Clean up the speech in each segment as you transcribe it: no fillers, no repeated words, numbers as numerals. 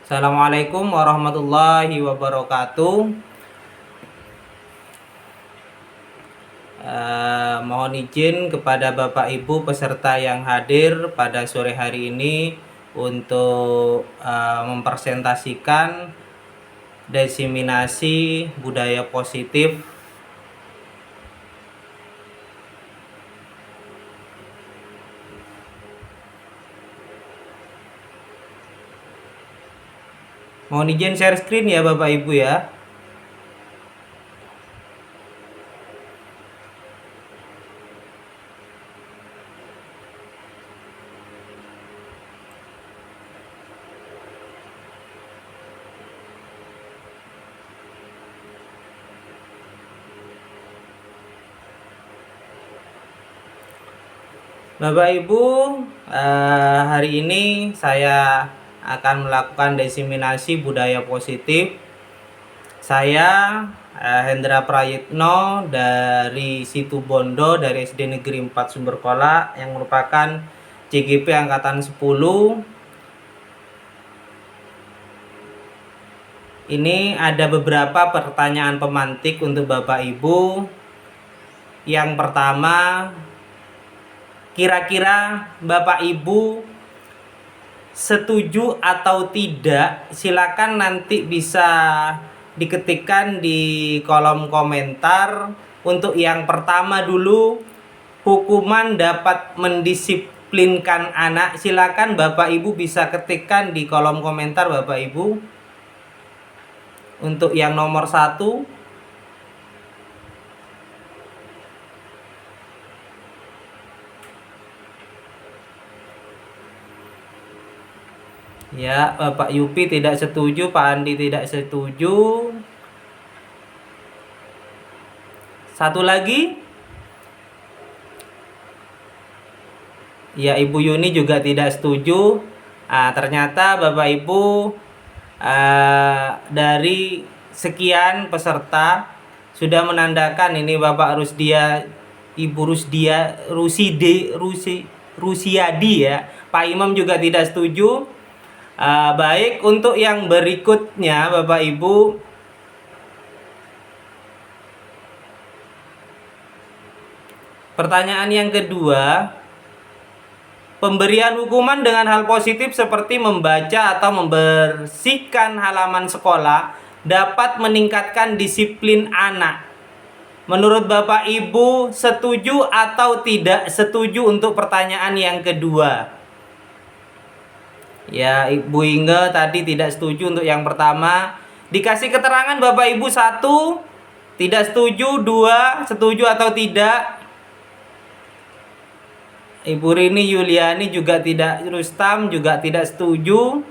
Assalamualaikum warahmatullahi wabarakatuh. Mohon izin kepada Bapak Ibu peserta yang hadir pada sore hari ini untuk mempresentasikan diseminasi budaya positif Mohon izin share screen ya Bapak Ibu ya. Bapak Ibu, hari ini saya akan melakukan diseminasi budaya positif. Saya Hendra Prayitno dari Situbondo, dari SD Negeri 4 Sumberkola yang merupakan CGP angkatan 10. Ini ada beberapa pertanyaan pemantik untuk Bapak Ibu. Yang pertama, kira-kira Bapak Ibu setuju atau tidak? Silakan nanti bisa diketikkan di kolom komentar. Untuk yang pertama dulu, hukuman dapat mendisiplinkan anak. Silakan Bapak Ibu bisa ketikkan di kolom komentar Bapak Ibu. Untuk yang nomor 1, ya, Pak Yupi tidak setuju, Pak Andi tidak setuju. Satu lagi. Ya, Ibu Yuni juga tidak setuju. Ternyata Bapak Ibu dari sekian peserta sudah menandakan ini Bapak Rusdia, Ibu Rusiadi ya. Pak Imam juga tidak setuju. Baik, untuk yang berikutnya Bapak Ibu, pertanyaan yang kedua, pemberian hukuman dengan hal positif seperti membaca atau membersihkan halaman sekolah dapat meningkatkan disiplin anak. Menurut Bapak Ibu, setuju atau tidak setuju untuk pertanyaan yang kedua? Ya, Ibu Inge tadi tidak setuju untuk yang pertama. Dikasih keterangan Bapak Ibu: 1, tidak setuju; 2, setuju atau tidak. Ibu Rini Yuliani juga tidak, Rustam juga tidak setuju.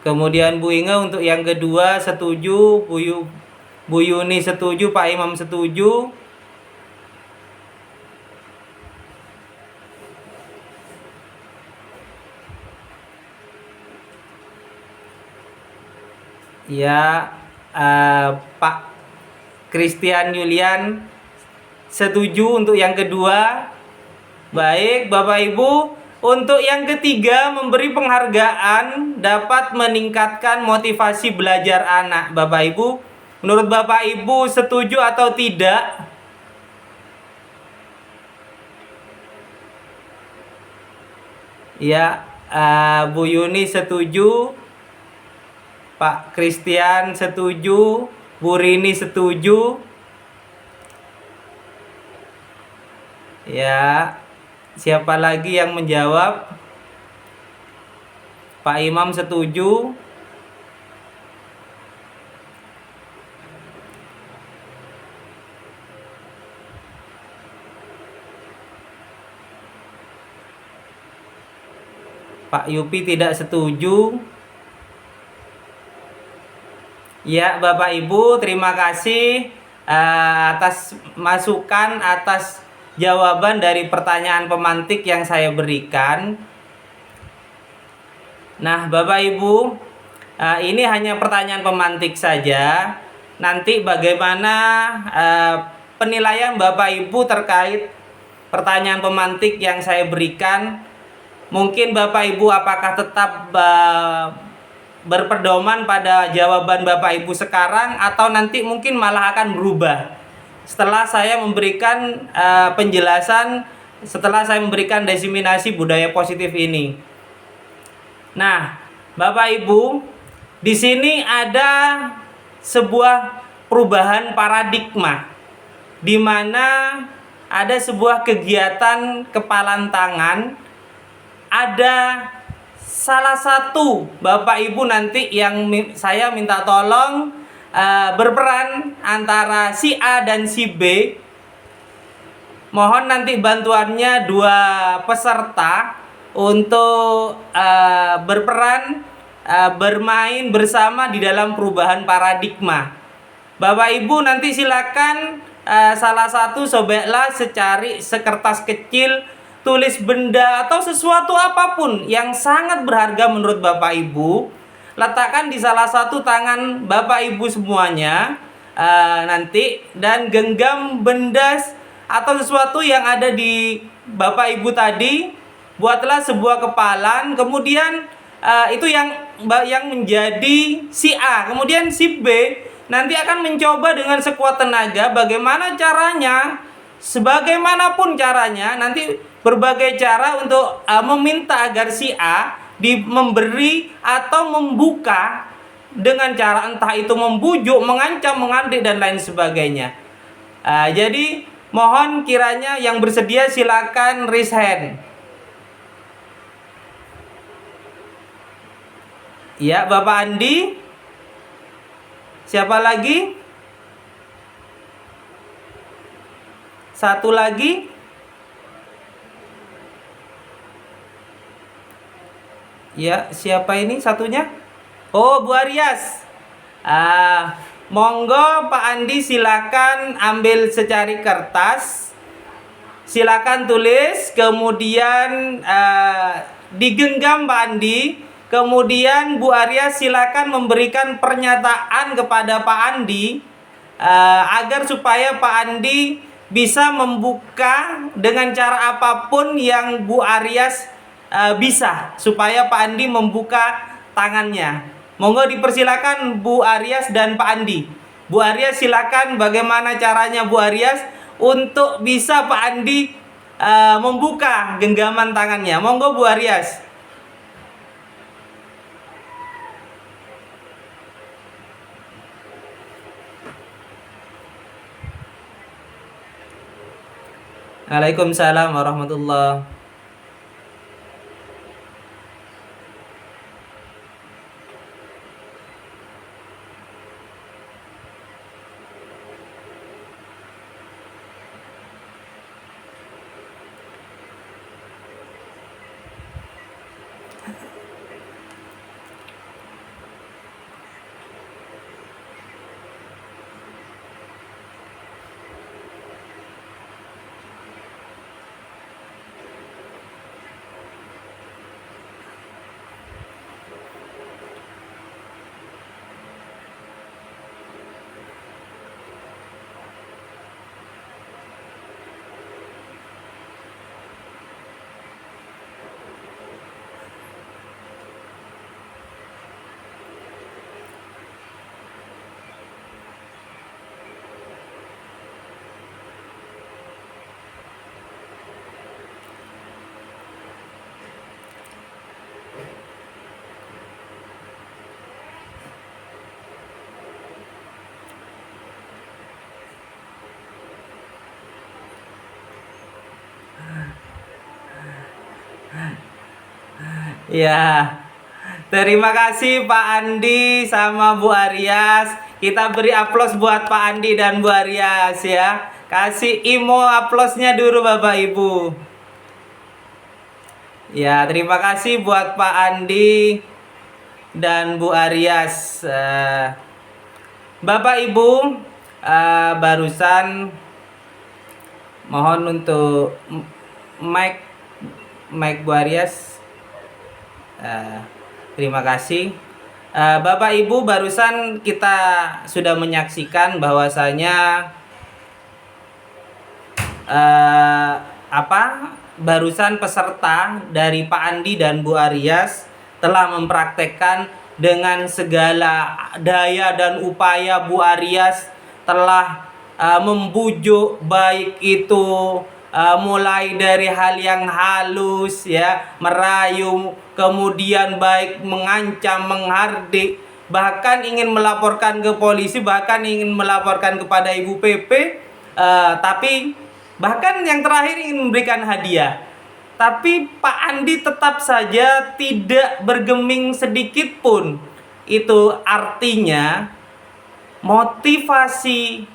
Kemudian Bu Inge untuk yang kedua setuju, Bu Yuni setuju, Pak Imam setuju. Ya, Pak Christian Yulian setuju untuk yang kedua. Baik, Bapak Ibu, untuk yang ketiga, memberi penghargaan dapat meningkatkan motivasi belajar anak. Bapak Ibu, menurut Bapak Ibu setuju atau tidak? Ya, Bu Yuni setuju, Pak Christian setuju, Bu Rini setuju. Ya, siapa lagi yang menjawab? Pak Imam setuju. Pak Yupi tidak setuju. Ya, Bapak Ibu, terima kasih atas masukan, atas jawaban dari pertanyaan pemantik yang saya berikan. Nah, Bapak Ibu, ini hanya pertanyaan pemantik saja. Nanti bagaimana penilaian Bapak Ibu terkait pertanyaan pemantik yang saya berikan. Mungkin Bapak Ibu apakah tetap berpedoman pada jawaban Bapak Ibu sekarang, atau nanti mungkin malah akan berubah setelah saya memberikan penjelasan, setelah saya memberikan diseminasi budaya positif ini. Nah, Bapak Ibu, di sini ada sebuah perubahan paradigma di mana ada sebuah kegiatan kepalan tangan. Ada salah satu Bapak Ibu nanti yang saya minta tolong berperan antara si A dan si B. Mohon nanti bantuannya dua peserta untuk berperan bermain bersama di dalam perubahan paradigma. Bapak Ibu nanti silakan salah satu sobeklah secari sekertas kecil, tulis benda atau sesuatu apapun yang sangat berharga menurut Bapak Ibu, letakkan di salah satu tangan Bapak Ibu semuanya nanti, dan genggam benda atau sesuatu yang ada di Bapak Ibu tadi. Buatlah sebuah kepalan, kemudian itu yang menjadi si A, kemudian si B nanti akan mencoba dengan sekuat tenaga bagaimana caranya, sebagaimanapun caranya, nanti berbagai cara untuk meminta agar si A memberi atau membuka dengan cara entah itu membujuk, mengancam, mengadik dan lain sebagainya. Jadi mohon kiranya yang bersedia silakan raise hand. Ya, Bapak Andi. Siapa lagi? Satu lagi. Ya, siapa ini satunya? Oh, Bu Aryas. Monggo Pak Andi silakan ambil secari kertas. Silakan tulis, kemudian digenggam Pak Andi. Kemudian Bu Aryas silakan memberikan pernyataan kepada Pak Andi agar supaya Pak Andi bisa membuka dengan cara apapun yang Bu Aryas bisa, supaya Pak Andi membuka tangannya. Monggo dipersilakan Bu Aryas dan Pak Andi. Bu Aryas silakan bagaimana caranya Bu Aryas untuk bisa Pak Andi membuka genggaman tangannya. Monggo Bu Aryas. Waalaikumsalam warahmatullahi. Ya, terima kasih Pak Andi sama Bu Aryas. Kita beri aplaus buat Pak Andi dan Bu Aryas ya. Kasih imo aplausnya dulu Bapak Ibu. Ya, terima kasih buat Pak Andi dan Bu Aryas. Bapak Ibu, barusan mohon untuk mic Bu Aryas. Terima kasih. Bapak Ibu, barusan kita sudah menyaksikan bahwasanya barusan peserta dari Pak Andi dan Bu Aryas telah mempraktekkan dengan segala daya dan upaya. Bu Aryas telah membujuk, baik itu mulai dari hal yang halus ya, merayu, kemudian baik mengancam, menghardik, bahkan ingin melaporkan ke polisi, bahkan ingin melaporkan kepada Ibu PP, tapi bahkan yang terakhir ingin memberikan hadiah. Tapi Pak Andi tetap saja tidak bergeming sedikit pun. Itu artinya motivasi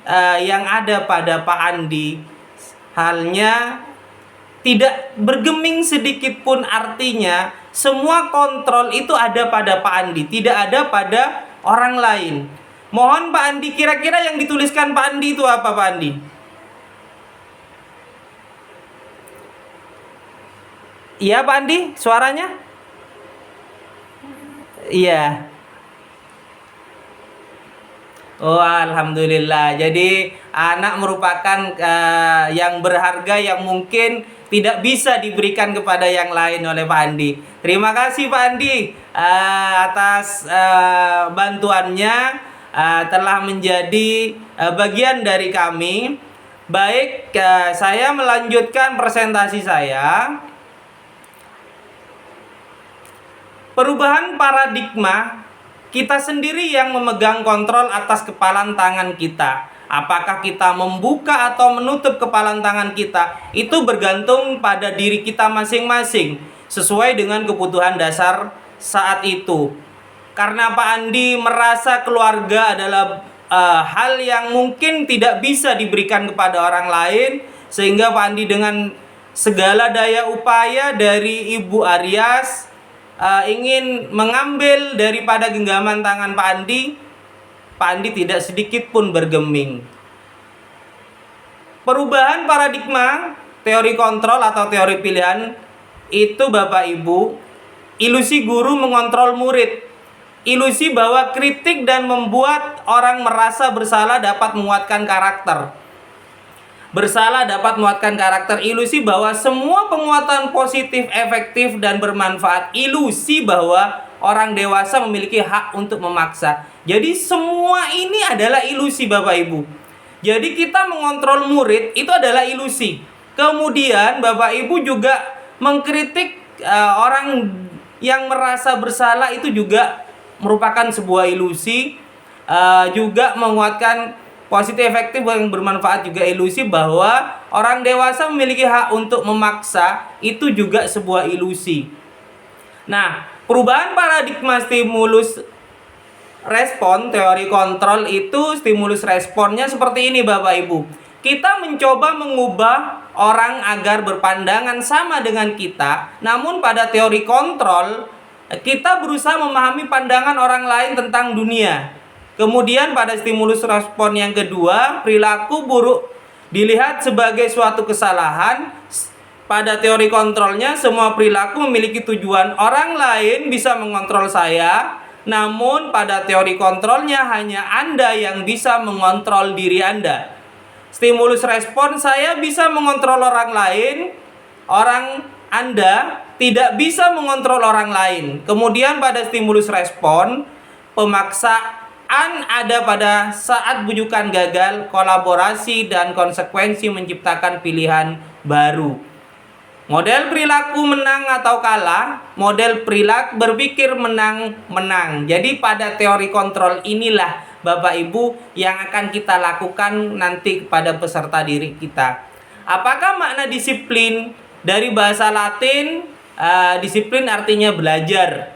yang ada pada Pak Andi halnya tidak bergeming sedikit pun, artinya semua kontrol itu ada pada Pak Andi, tidak ada pada orang lain. Mohon Pak Andi, kira-kira yang dituliskan Pak Andi itu apa, Pak Andi? Iya Pak Andi, suaranya? Iya. Oh, alhamdulillah. Jadi anak merupakan yang berharga yang mungkin tidak bisa diberikan kepada yang lain oleh Pak Andi. Terima kasih Pak Andi atas bantuannya, telah menjadi bagian dari kami. Baik, saya melanjutkan presentasi saya. Perubahan paradigma, kita sendiri yang memegang kontrol atas kepalan tangan kita. Apakah kita membuka atau menutup kepalan tangan kita, itu bergantung pada diri kita masing-masing, sesuai dengan kebutuhan dasar saat itu. Karena Pak Andi merasa keluarga adalah hal yang mungkin tidak bisa diberikan kepada orang lain, sehingga Pak Andi dengan segala daya upaya dari Ibu Aryas ingin mengambil daripada genggaman tangan Pak Andi. Pak Andi tidak sedikit pun bergeming. Perubahan paradigma, teori kontrol atau teori pilihan itu Bapak Ibu, ilusi guru mengontrol murid. Ilusi bahwa kritik dan membuat orang merasa bersalah dapat menguatkan karakter. Bersalah dapat menguatkan karakter. Ilusi bahwa semua penguatan positif, efektif, dan bermanfaat. Ilusi bahwa orang dewasa memiliki hak untuk memaksa. Jadi semua ini adalah ilusi Bapak Ibu. Jadi kita mengontrol murid itu adalah ilusi. Kemudian Bapak Ibu juga mengkritik orang yang merasa bersalah, itu juga merupakan sebuah ilusi. Juga menguatkan positif, efektif, yang bermanfaat juga ilusi. Bahwa orang dewasa memiliki hak untuk memaksa, itu juga sebuah ilusi. Nah, perubahan paradigma stimulus respon, teori kontrol itu stimulus responnya seperti ini Bapak Ibu. Kita mencoba mengubah orang agar berpandangan sama dengan kita. Namun pada teori kontrol, kita berusaha memahami pandangan orang lain tentang dunia. Kemudian pada stimulus respon yang kedua, perilaku buruk dilihat sebagai suatu kesalahan. Pada teori kontrolnya, semua perilaku memiliki tujuan. Orang lain bisa mengontrol saya, namun pada teori kontrolnya hanya Anda yang bisa mengontrol diri Anda. Stimulus respon, saya bisa mengontrol orang lain, Anda tidak bisa mengontrol orang lain. Kemudian pada stimulus respon, pemaksaan ada pada saat bujukan gagal, kolaborasi dan konsekuensi menciptakan pilihan baru. Model perilaku menang atau kalah, model perilaku berpikir menang-menang. Jadi pada teori kontrol inilah Bapak Ibu yang akan kita lakukan nanti kepada peserta diri kita. Apakah makna disiplin? Dari bahasa Latin, disiplin artinya belajar.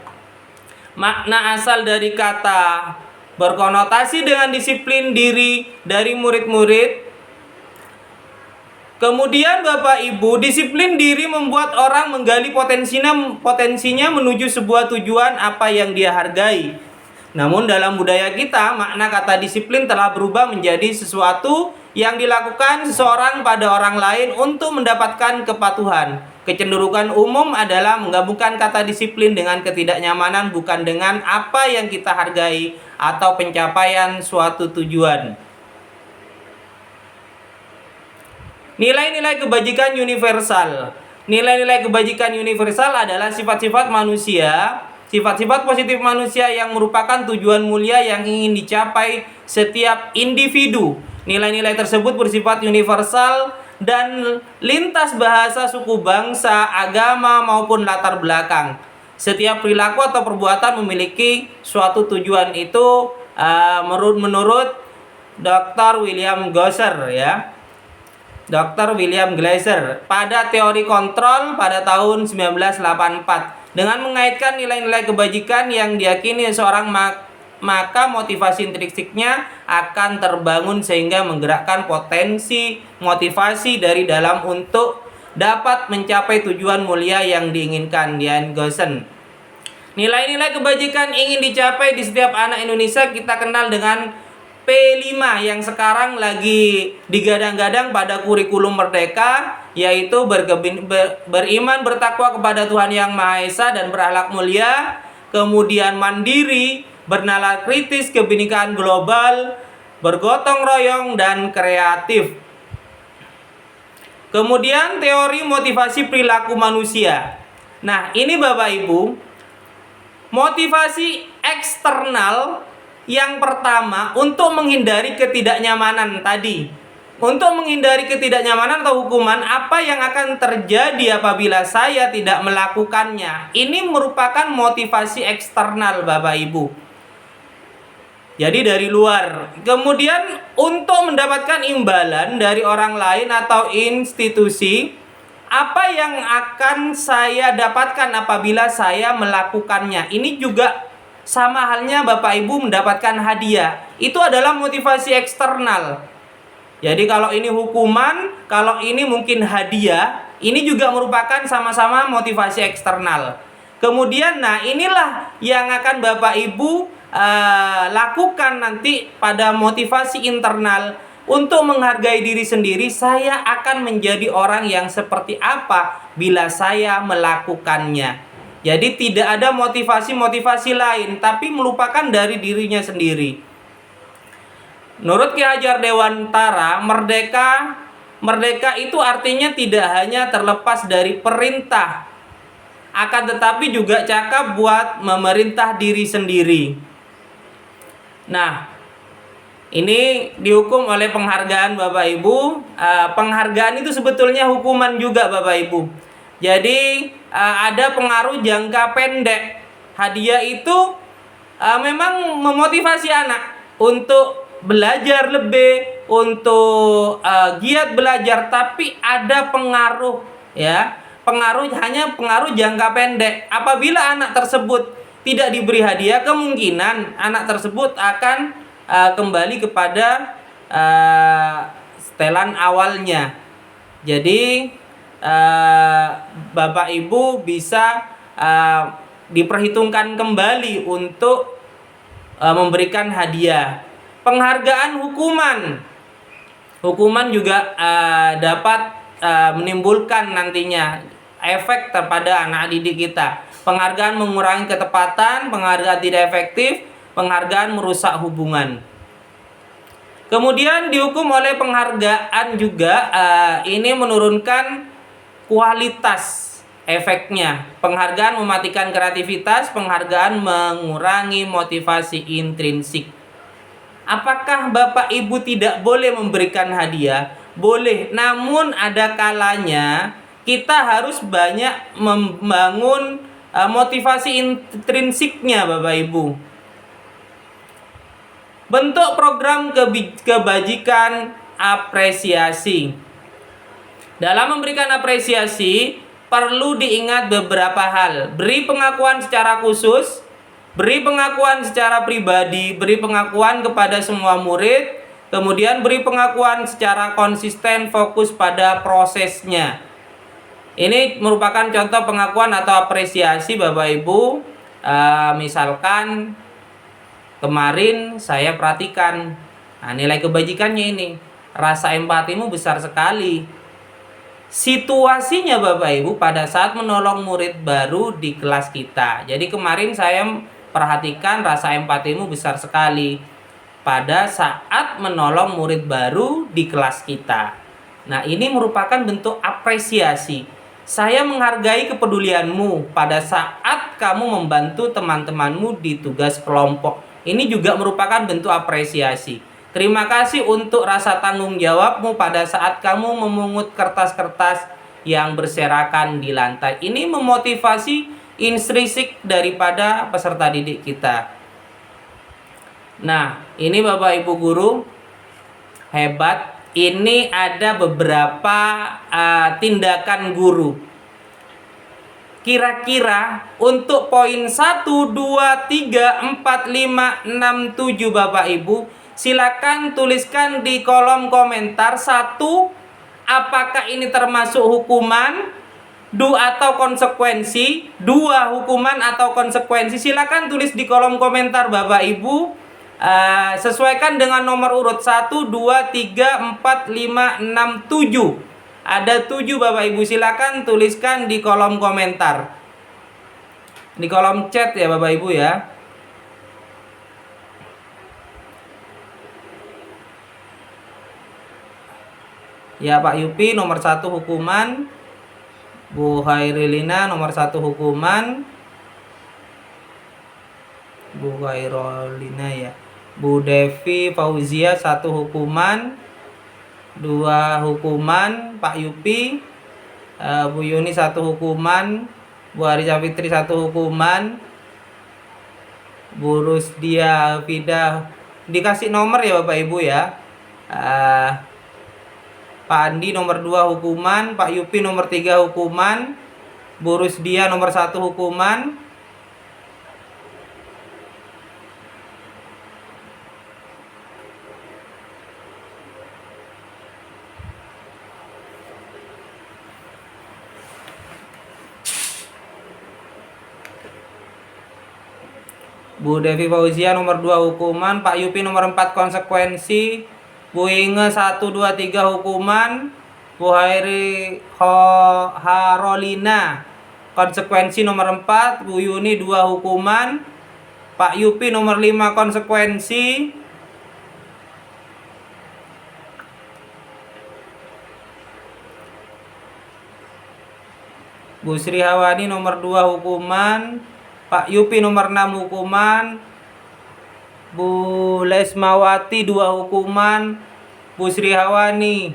Makna asal dari kata berkonotasi dengan disiplin diri dari murid-murid. Kemudian Bapak Ibu, disiplin diri membuat orang menggali potensinya menuju sebuah tujuan apa yang dia hargai. Namun dalam budaya kita, makna kata disiplin telah berubah menjadi sesuatu yang dilakukan seseorang pada orang lain untuk mendapatkan kepatuhan. Kecenderungan umum adalah menggabungkan kata disiplin dengan ketidaknyamanan, bukan dengan apa yang kita hargai atau pencapaian suatu tujuan. Nilai-nilai kebajikan universal. Nilai-nilai kebajikan universal adalah sifat-sifat manusia, sifat-sifat positif manusia yang merupakan tujuan mulia yang ingin dicapai setiap individu. Nilai-nilai tersebut bersifat universal dan lintas bahasa, suku, bangsa, agama maupun latar belakang. Setiap perilaku atau perbuatan memiliki suatu tujuan itu menurut Dr. William Glasser ya. Dr. William Glasser pada teori kontrol pada tahun 1984 dengan mengaitkan nilai-nilai kebajikan yang diyakini seorang maka motivasi intrinsiknya akan terbangun sehingga menggerakkan potensi motivasi dari dalam untuk dapat mencapai tujuan mulia yang diinginkan. Dian Gosen. Nilai-nilai kebajikan ingin dicapai di setiap anak Indonesia kita kenal dengan P5 yang sekarang lagi digadang-gadang pada kurikulum Merdeka, yaitu beriman bertakwa kepada Tuhan Yang Maha Esa dan berakhlak mulia, kemudian mandiri, bernalar kritis, kebinekaan global, bergotong royong, dan kreatif. Kemudian teori motivasi perilaku manusia. Nah, ini Bapak Ibu, motivasi eksternal yang pertama untuk menghindari ketidaknyamanan tadi. Untuk menghindari ketidaknyamanan atau hukuman, apa yang akan terjadi apabila saya tidak melakukannya? Ini merupakan motivasi eksternal Bapak Ibu. Jadi dari luar. Kemudian untuk mendapatkan imbalan dari orang lain atau institusi, apa yang akan saya dapatkan apabila saya melakukannya? Ini juga sama halnya Bapak Ibu mendapatkan hadiah. Itu adalah motivasi eksternal. Jadi kalau ini hukuman, kalau ini mungkin hadiah, ini juga merupakan sama-sama motivasi eksternal. Kemudian nah inilah yang akan Bapak Ibu lakukan nanti pada motivasi internal. Untuk menghargai diri sendiri, saya akan menjadi orang yang seperti apa bila saya melakukannya. Jadi tidak ada motivasi-motivasi lain, tapi melupakan dari dirinya sendiri. Menurut Ki Hajar Dewantara, merdeka itu artinya tidak hanya terlepas dari perintah, akan tetapi juga cakap buat memerintah diri sendiri. Nah, ini dihukum oleh penghargaan Bapak Ibu. Penghargaan itu sebetulnya hukuman juga Bapak Ibu. Jadi ada pengaruh jangka pendek. Hadiah itu memang memotivasi anak untuk belajar lebih, untuk giat belajar, tapi ada pengaruh ya. Hanya pengaruh jangka pendek. Apabila anak tersebut tidak diberi hadiah, kemungkinan anak tersebut akan kembali kepada setelan awalnya. Jadi Bapak Ibu bisa diperhitungkan kembali untuk memberikan hadiah. Penghargaan hukuman juga dapat menimbulkan nantinya efek kepada anak didik kita. Penghargaan mengurangi ketepatan, penghargaan tidak efektif, penghargaan merusak hubungan. Kemudian dihukum oleh penghargaan juga ini menurunkan kualitas efeknya. Penghargaan mematikan kreativitas, penghargaan mengurangi motivasi intrinsik. Apakah Bapak Ibu tidak boleh memberikan hadiah? Boleh, namun ada kalanya kita harus banyak membangun motivasi intrinsiknya Bapak Ibu. Bentuk program kebajikan apresiasi. Dalam memberikan apresiasi perlu diingat beberapa hal. Beri pengakuan secara khusus, beri pengakuan secara pribadi, beri pengakuan kepada semua murid, kemudian beri pengakuan secara konsisten, fokus pada prosesnya. Ini merupakan contoh pengakuan atau apresiasi Bapak Ibu. Misalkan kemarin saya perhatikan, nilai kebajikannya ini, rasa empatimu besar sekali. Situasinya Bapak Ibu pada saat menolong murid baru di kelas kita. Jadi kemarin saya perhatikan rasa empatimu besar sekali pada saat menolong murid baru di kelas kita. Nah, ini merupakan bentuk apresiasi. Saya menghargai kepedulianmu pada saat kamu membantu teman-temanmu di tugas kelompok. Ini juga merupakan bentuk apresiasi. Terima kasih untuk rasa tanggung jawabmu pada saat kamu memungut kertas-kertas yang berserakan di lantai. Ini memotivasi intrinsik daripada peserta didik kita. Nah, ini Bapak Ibu guru hebat. Ini ada beberapa tindakan guru. Kira-kira untuk poin 1, 2, 3, 4, 5, 6, 7 Bapak Ibu, silakan tuliskan di kolom komentar. 1, apakah ini termasuk hukuman? 2 atau konsekuensi? 2 hukuman atau konsekuensi? Silakan tulis di kolom komentar Bapak Ibu. Sesuaikan dengan nomor urut 1, 2, 3, 4, 5, 6, 7. Ada 7 Bapak Ibu, silakan tuliskan di kolom komentar. Di kolom chat ya Bapak Ibu ya. Ya Pak Yupi nomor 1 hukuman. Bu Khairilina nomor 1 hukuman. Bu Khairolina ya. Bu Devi Fauzia 1 hukuman. 2 hukuman. Pak Yupi. Bu Yuni 1 hukuman. Bu Arisa Fitri 1 hukuman. Bu Rusdia Fidah dikasih nomor ya Bapak Ibu ya. Pak Andi nomor 2 hukuman. Pak Yupi nomor 3 hukuman. Bu Rusdia nomor 1 hukuman. Bu Devi Fauzia nomor 2 hukuman. Pak Yupi nomor 4 konsekuensi. Bu Inge 1, 2, 3 hukuman. Bu Harolina konsekuensi nomor 4. Bu Yuni 2 hukuman. Pak Yupi nomor 5 konsekuensi. Bu Sri Hawani nomor 2 hukuman. Pak Yupi nomor 6 hukuman. Bu Lesmawati 2 hukuman. Bu Sri Hawani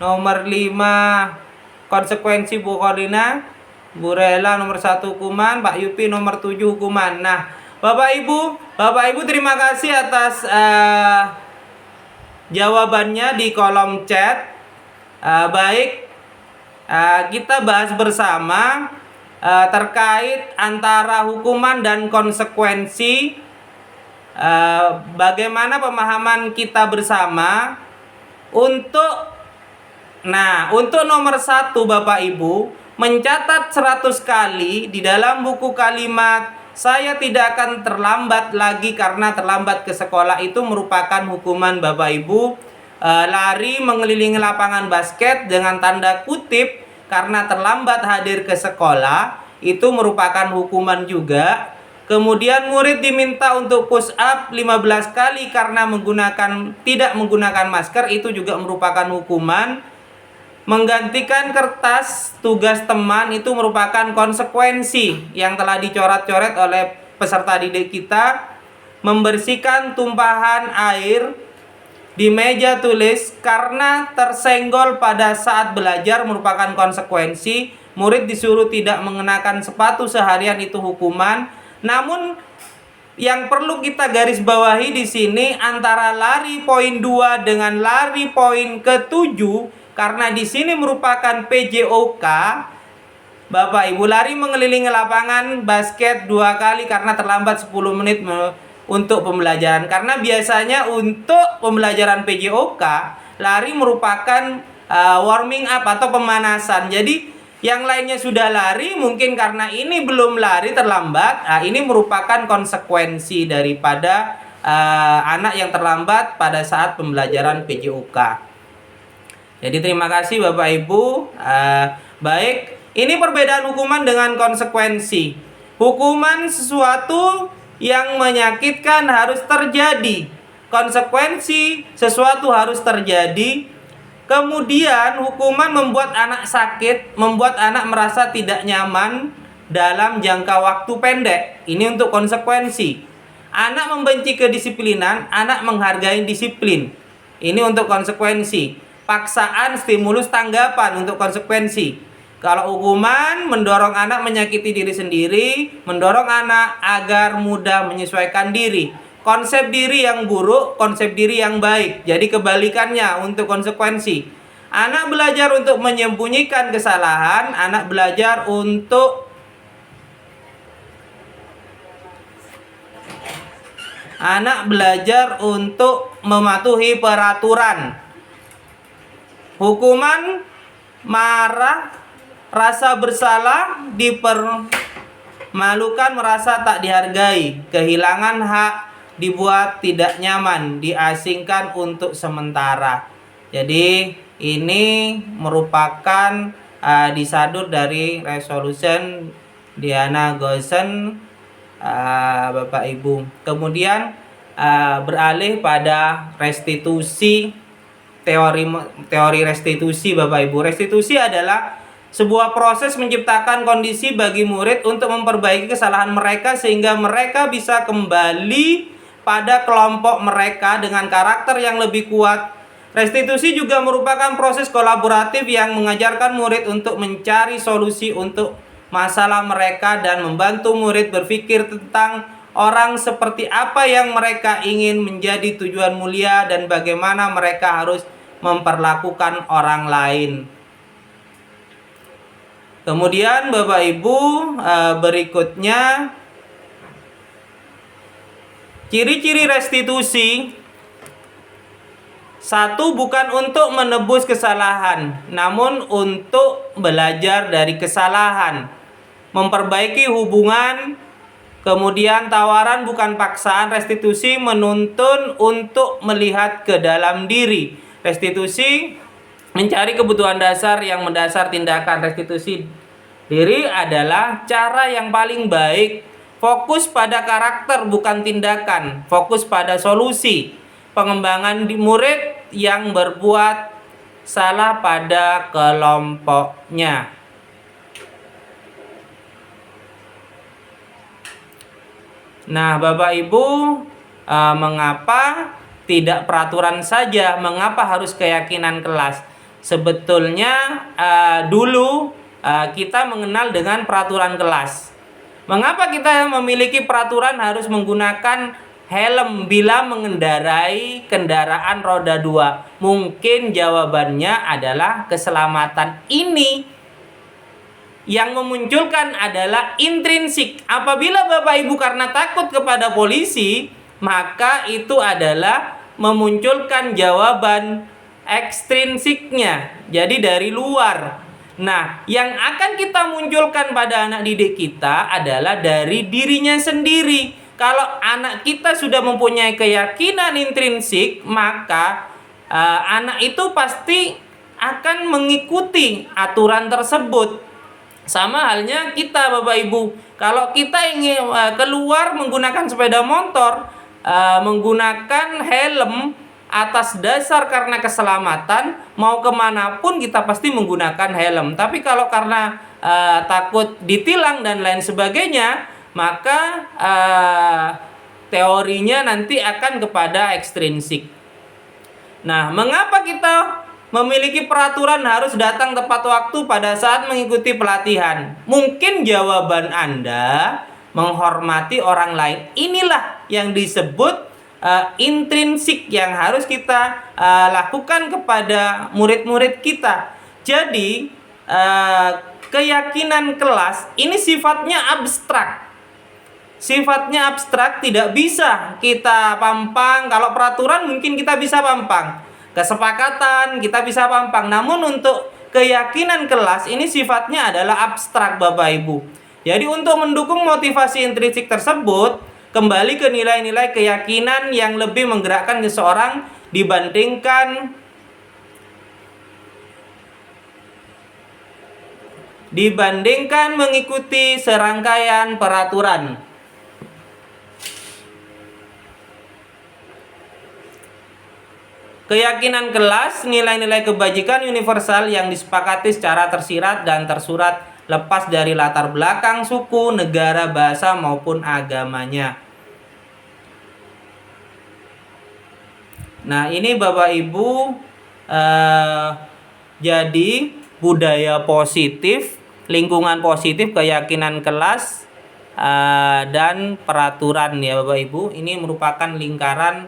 nomor 5 konsekuensi. Bu Korina. Bu Rela nomor 1 hukuman. Pak Yupi nomor 7 hukuman. Nah Bapak Ibu terima kasih atas jawabannya di kolom chat. Baik, kita bahas bersama terkait antara hukuman dan konsekuensi. Bagaimana pemahaman kita bersama untuk nomor 1 Bapak Ibu mencatat 100 kali di dalam buku kalimat saya tidak akan terlambat lagi karena terlambat ke sekolah itu merupakan hukuman Bapak Ibu. Lari mengelilingi lapangan basket dengan tanda kutip karena terlambat hadir ke sekolah itu merupakan hukuman juga. Kemudian murid diminta untuk push up 15 kali karena tidak menggunakan masker itu juga merupakan hukuman. Menggantikan kertas tugas teman itu merupakan konsekuensi yang telah dicoret-coret oleh peserta didik kita. Membersihkan tumpahan air di meja tulis karena tersenggol pada saat belajar merupakan konsekuensi. Murid disuruh tidak mengenakan sepatu seharian itu hukuman. Namun yang perlu kita garis bawahi di sini antara lari poin 2 dengan lari poin ke-7 karena di sini merupakan PJOK. Bapak Ibu lari mengelilingi lapangan basket 2 kali karena terlambat 10 menit untuk pembelajaran. Karena biasanya untuk pembelajaran PJOK lari merupakan warming up atau pemanasan. Jadi yang lainnya sudah lari, mungkin karena ini belum lari terlambat. Ini merupakan konsekuensi daripada anak yang terlambat pada saat pembelajaran PJOK. Jadi terima kasih Bapak Ibu. Baik, ini perbedaan hukuman dengan konsekuensi. Hukuman sesuatu yang menyakitkan harus terjadi. Konsekuensi sesuatu harus terjadi Kemudian hukuman membuat anak sakit, membuat anak merasa tidak nyaman dalam jangka waktu pendek. Ini untuk konsekuensi. Anak membenci kedisiplinan, anak menghargai disiplin. Ini untuk konsekuensi. Paksaan, stimulus, tanggapan untuk konsekuensi. Kalau hukuman mendorong anak menyakiti diri sendiri, mendorong anak agar mudah menyesuaikan diri. Konsep diri yang buruk, konsep diri yang baik. Jadi kebalikannya untuk konsekuensi. Anak belajar untuk menyembunyikan kesalahan, anak belajar untuk mematuhi peraturan. Hukuman, marah, rasa bersalah, dipermalukan, merasa tak dihargai, kehilangan hak, dibuat tidak nyaman, diasingkan untuk sementara. Jadi ini merupakan disadur dari resolution Diana Goosen, Bapak Ibu. Kemudian beralih pada restitusi, teori restitusi, Bapak Ibu. Restitusi adalah sebuah proses menciptakan kondisi bagi murid untuk memperbaiki kesalahan mereka sehingga mereka bisa kembali pada kelompok mereka dengan karakter yang lebih kuat. Restitusi juga merupakan proses kolaboratif yang mengajarkan murid untuk mencari solusi untuk masalah mereka dan membantu murid berpikir tentang orang seperti apa yang mereka ingin menjadi tujuan mulia dan bagaimana mereka harus memperlakukan orang lain. Kemudian Bapak Ibu, berikutnya ciri-ciri restitusi. 1. Bukan untuk menebus kesalahan, namun untuk belajar dari kesalahan, memperbaiki hubungan. Kemudian tawaran bukan paksaan. Restitusi menuntun untuk melihat ke dalam diri. Restitusi mencari kebutuhan dasar yang mendasar tindakan. Restitusi diri adalah cara yang paling baik. Fokus pada karakter bukan tindakan. Fokus pada solusi. Pengembangan di murid yang berbuat salah pada kelompoknya. Nah, Bapak Ibu, mengapa tidak peraturan saja? Mengapa harus keyakinan kelas? Sebetulnya dulu kita mengenal dengan peraturan kelas. Mengapa kita memiliki peraturan harus menggunakan helm bila mengendarai kendaraan roda 2? Mungkin jawabannya adalah keselamatan. Ini yang memunculkan adalah intrinsik. Apabila Bapak Ibu karena takut kepada polisi, maka itu adalah memunculkan jawaban ekstrinsiknya. Jadi dari luar. Nah, yang akan kita munculkan pada anak didik kita adalah dari dirinya sendiri. Kalau anak kita sudah mempunyai keyakinan intrinsik, maka anak itu pasti akan mengikuti aturan tersebut. Sama halnya kita, Bapak Ibu. Kalau kita ingin keluar menggunakan sepeda motor, menggunakan helm atas dasar karena keselamatan, mau kemanapun kita pasti menggunakan helm. Tapi kalau karena takut ditilang dan lain sebagainya, maka teorinya nanti akan kepada ekstrinsik. Nah, mengapa kita memiliki peraturan harus datang tepat waktu pada saat mengikuti pelatihan? Mungkin jawaban Anda menghormati orang lain. Inilah yang disebut intrinsik yang harus kita lakukan kepada murid-murid kita. Jadi keyakinan kelas ini sifatnya abstrak. Sifatnya abstrak, tidak bisa kita pampang. Kalau peraturan mungkin kita bisa pampang, kesepakatan kita bisa pampang. Namun untuk keyakinan kelas ini sifatnya adalah abstrak, Bapak Ibu. Jadi untuk mendukung motivasi intrinsik tersebut, kembali ke nilai-nilai keyakinan yang lebih menggerakkan seseorang dibandingkan mengikuti serangkaian peraturan. Keyakinan kelas, nilai-nilai kebajikan universal yang disepakati secara tersirat dan tersurat lepas dari latar belakang suku, negara, bahasa, maupun agamanya. Nah, ini Bapak Ibu jadi budaya positif, lingkungan positif, keyakinan kelas, dan peraturan ya Bapak Ibu. Ini merupakan lingkaran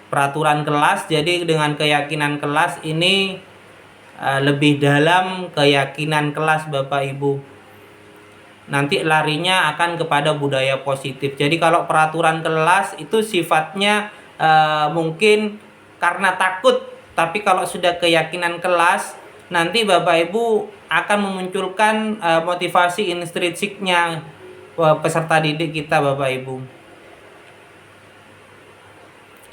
peraturan kelas. Jadi dengan keyakinan kelas ini lebih dalam keyakinan kelas Bapak Ibu. Nanti larinya akan kepada budaya positif. Jadi kalau peraturan kelas itu sifatnya mungkin karena takut, tapi kalau sudah keyakinan kelas nanti Bapak Ibu akan memunculkan motivasi intrinsiknya peserta didik kita Bapak Ibu.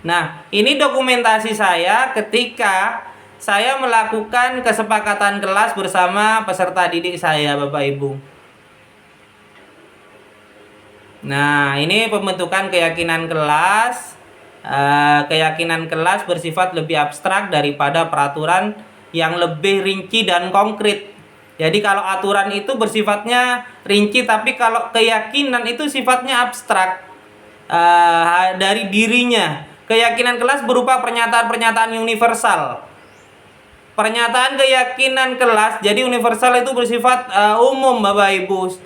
Nah, ini dokumentasi saya ketika saya melakukan kesepakatan kelas bersama peserta didik saya Bapak Ibu. Nah, ini pembentukan keyakinan kelas. Keyakinan kelas bersifat lebih abstrak daripada peraturan yang lebih rinci dan konkret. Jadi kalau aturan itu bersifatnya rinci, tapi kalau keyakinan itu sifatnya abstrak dari dirinya. Keyakinan kelas berupa pernyataan-pernyataan universal. Pernyataan keyakinan kelas jadi universal itu bersifat umum Bapak Ibu.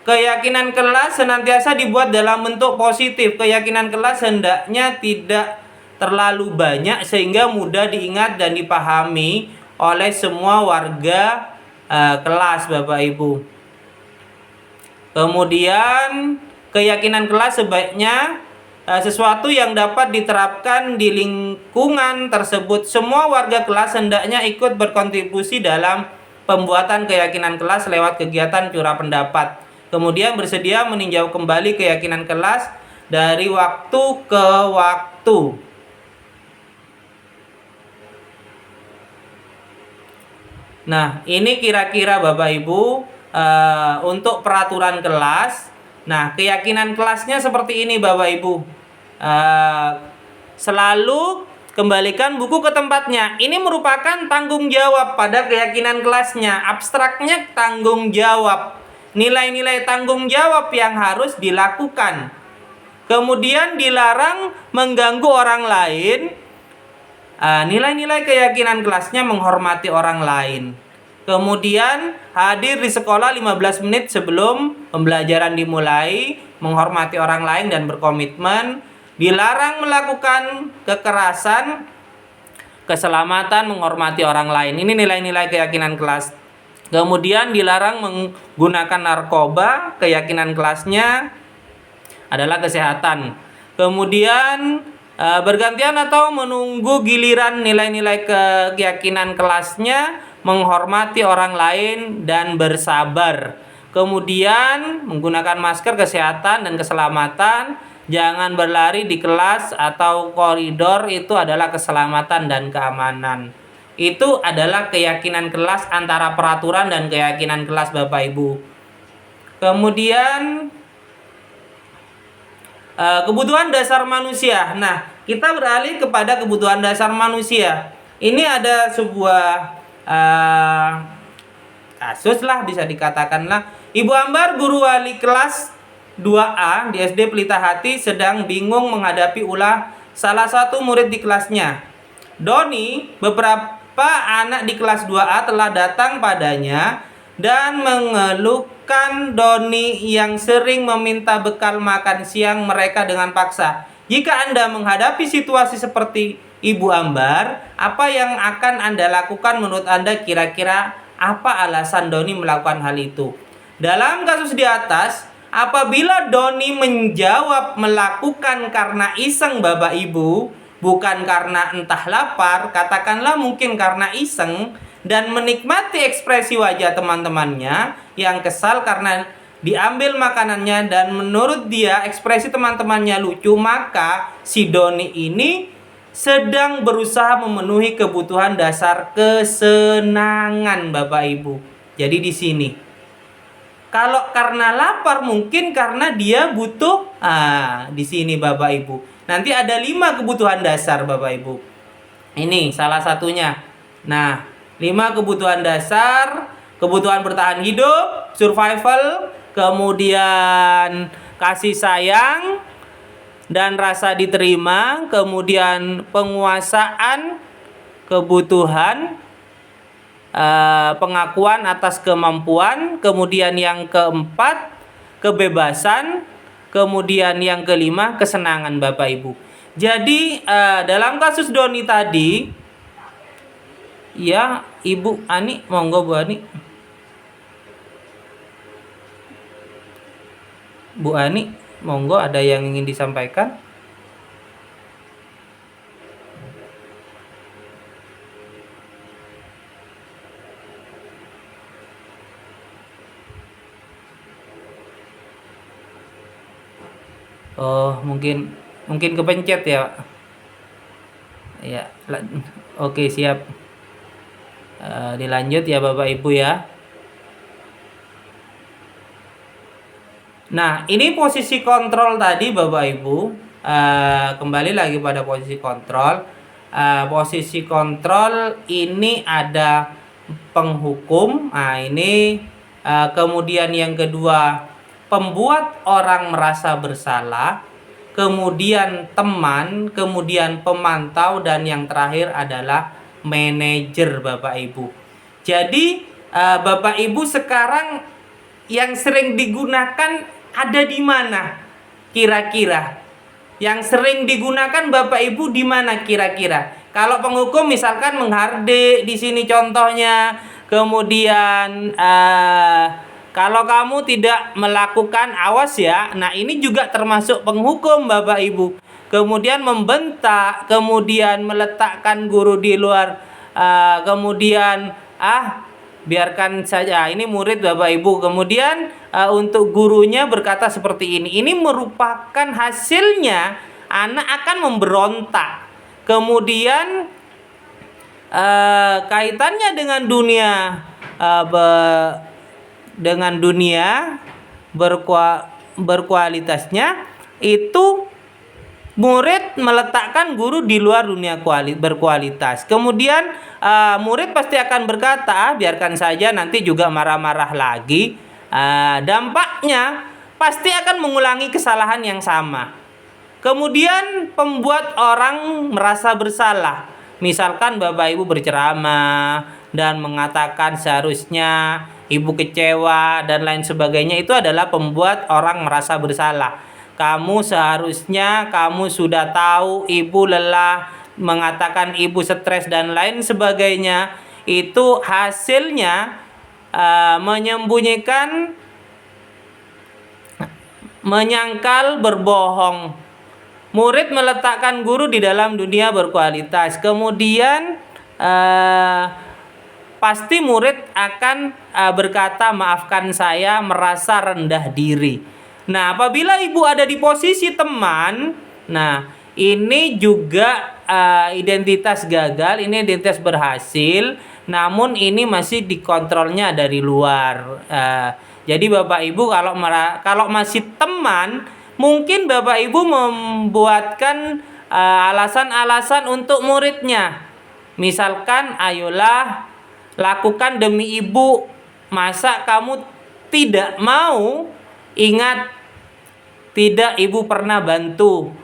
Keyakinan kelas senantiasa dibuat dalam bentuk positif. Keyakinan kelas hendaknya tidak terlalu banyak sehingga mudah diingat dan dipahami oleh semua warga kelas Bapak Ibu. Kemudian keyakinan kelas sebaiknya sesuatu yang dapat diterapkan di lingkungan tersebut. Semua warga kelas hendaknya ikut berkontribusi dalam pembuatan keyakinan kelas lewat kegiatan curah pendapat. Kemudian bersedia meninjau kembali keyakinan kelas dari waktu ke waktu. Nah, ini kira-kira Bapak Ibu untuk peraturan kelas. Nah, keyakinan kelasnya seperti ini Bapak Ibu. Selalu kembalikan buku ke tempatnya. Ini merupakan tanggung jawab pada keyakinan kelasnya. Abstraknya tanggung jawab. Nilai-nilai tanggung jawab yang harus dilakukan. Kemudian dilarang mengganggu orang lain. Nilai-nilai keyakinan kelasnya menghormati orang lain. Kemudian hadir di sekolah 15 menit sebelum pembelajaran dimulai, menghormati orang lain dan berkomitmen. Dilarang melakukan kekerasan, keselamatan, menghormati orang lain. Ini nilai-nilai keyakinan kelas. Kemudian dilarang menggunakan narkoba, keyakinan kelasnya adalah kesehatan. Kemudian bergantian atau menunggu giliran, nilai-nilai keyakinan kelasnya menghormati orang lain dan bersabar. Kemudian menggunakan masker, kesehatan dan keselamatan. Jangan berlari di kelas atau koridor, itu adalah keselamatan dan keamanan. Itu adalah keyakinan kelas antara peraturan dan keyakinan kelas Bapak Ibu. Kemudian kebutuhan dasar manusia. Nah, kita beralih kepada kebutuhan dasar manusia. Ini ada sebuah kasus lah, bisa dikatakanlah. Ibu Ambar, guru wali kelas 2A di SD Pelita Hati, sedang bingung menghadapi ulah salah satu murid di kelasnya. Doni, beberapa anak di kelas 2A telah datang padanya dan mengeluhkan Doni yang sering meminta bekal makan siang mereka dengan paksa. Jika Anda menghadapi situasi seperti Ibu Ambar, apa yang akan Anda lakukan menurut Anda? Kira-kira apa alasan Doni melakukan hal itu? Dalam kasus di atas, apabila Doni menjawab melakukan karena iseng Bapak Ibu, bukan karena entah lapar, katakanlah mungkin karena iseng, dan menikmati ekspresi wajah teman-temannya yang kesal karena diambil makanannya dan menurut dia ekspresi teman-temannya lucu, maka si Doni ini sedang berusaha memenuhi kebutuhan dasar kesenangan Bapak Ibu. Jadi di sini kalau karena lapar mungkin karena dia butuh, di sini Bapak Ibu. Nanti ada 5 kebutuhan dasar Bapak Ibu. Ini salah satunya. Nah, 5 kebutuhan dasar, kebutuhan bertahan hidup, survival, kemudian kasih sayang dan rasa diterima, kemudian penguasaan kebutuhan, pengakuan atas kemampuan, kemudian yang keempat kebebasan, kemudian yang kelima kesenangan Bapak Ibu. Jadi dalam kasus Doni tadi, ya Ibu Ani, monggo Bu Ani. Bu Ani, monggo ada yang ingin disampaikan? Oh, mungkin kepencet ya, Pak. Ya, oke siap. Dilanjut ya Bapak Ibu ya. Nah, ini posisi kontrol tadi Bapak Ibu. Kembali lagi pada posisi kontrol. Posisi kontrol ini ada penghukum. Nah, ini kemudian yang kedua pembuat orang merasa bersalah, kemudian teman, kemudian pemantau, dan yang terakhir adalah manajer Bapak Ibu. Jadi Bapak Ibu sekarang yang sering digunakan ada di mana kira-kira? Yang sering digunakan Bapak Ibu di mana kira-kira? Kalau penghukum misalkan menghardik di sini contohnya, kemudian kalau kamu tidak melakukan, awas ya. Nah, ini juga termasuk penghukum Bapak Ibu. Kemudian membentak, kemudian meletakkan guru di luar, kemudian biarkan saja. Ini murid Bapak Ibu. Kemudian untuk gurunya berkata seperti ini. Ini merupakan hasilnya anak akan memberontak. Kemudian kaitannya dengan dunia berkualitasnya itu murid meletakkan guru di luar dunia berkualitas. Kemudian murid pasti akan berkata, biarkan saja, nanti juga marah-marah lagi. Dampaknya pasti akan mengulangi kesalahan yang sama. Kemudian pembuat orang merasa bersalah. Misalkan Bapak Ibu berceramah dan mengatakan seharusnya Ibu kecewa dan lain sebagainya, itu adalah pembuat orang merasa bersalah. Kamu seharusnya, kamu sudah tahu Ibu lelah, mengatakan Ibu stres dan lain sebagainya. Itu hasilnya menyangkal, berbohong. Murid meletakkan guru di dalam dunia berkualitas. Kemudian pasti murid akan berkata, maafkan saya, merasa rendah diri. Nah, apabila Ibu ada di posisi teman, nah ini juga identitas gagal, ini identitas berhasil, namun ini masih dikontrolnya dari luar. Jadi Bapak Ibu kalau masih teman, mungkin Bapak Ibu membuatkan alasan-alasan untuk muridnya. Misalkan, ayolah lakukan demi Ibu. Masa kamu tidak mau? Ingat, tidak Ibu pernah bantu.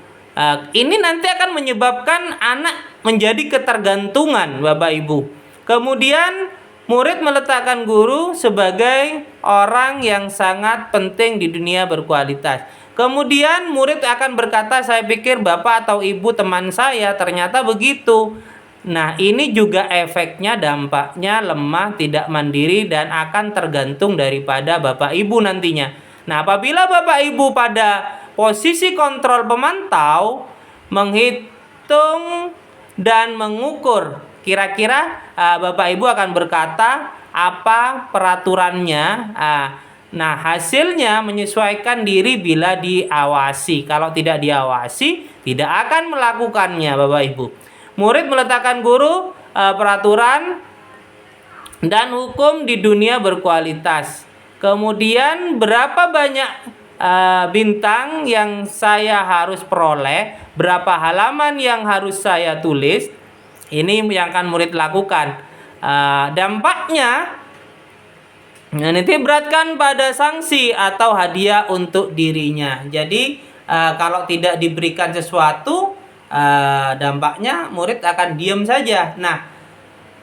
Ini nanti akan menyebabkan anak menjadi ketergantungan Bapak Ibu. Kemudian murid meletakkan guru sebagai orang yang sangat penting di dunia berkualitas. Kemudian murid akan berkata, saya pikir Bapak atau Ibu teman saya, ternyata begitu. Nah, ini juga efeknya, dampaknya lemah, tidak mandiri, dan akan tergantung daripada Bapak Ibu nantinya. Nah, apabila Bapak Ibu pada posisi kontrol pemantau, menghitung dan mengukur, kira-kira Bapak Ibu akan berkata apa peraturannya. Nah, hasilnya menyesuaikan diri bila diawasi. Kalau tidak diawasi, tidak akan melakukannya Bapak Ibu. Murid meletakkan guru, peraturan dan hukum di dunia berkualitas. Kemudian berapa banyak bintang yang saya harus peroleh, berapa halaman yang harus saya tulis. Ini yang akan murid lakukan. Dampaknya nanti beratkan pada sanksi atau hadiah untuk dirinya. Jadi kalau tidak diberikan sesuatu, dampaknya murid akan diam saja. Nah,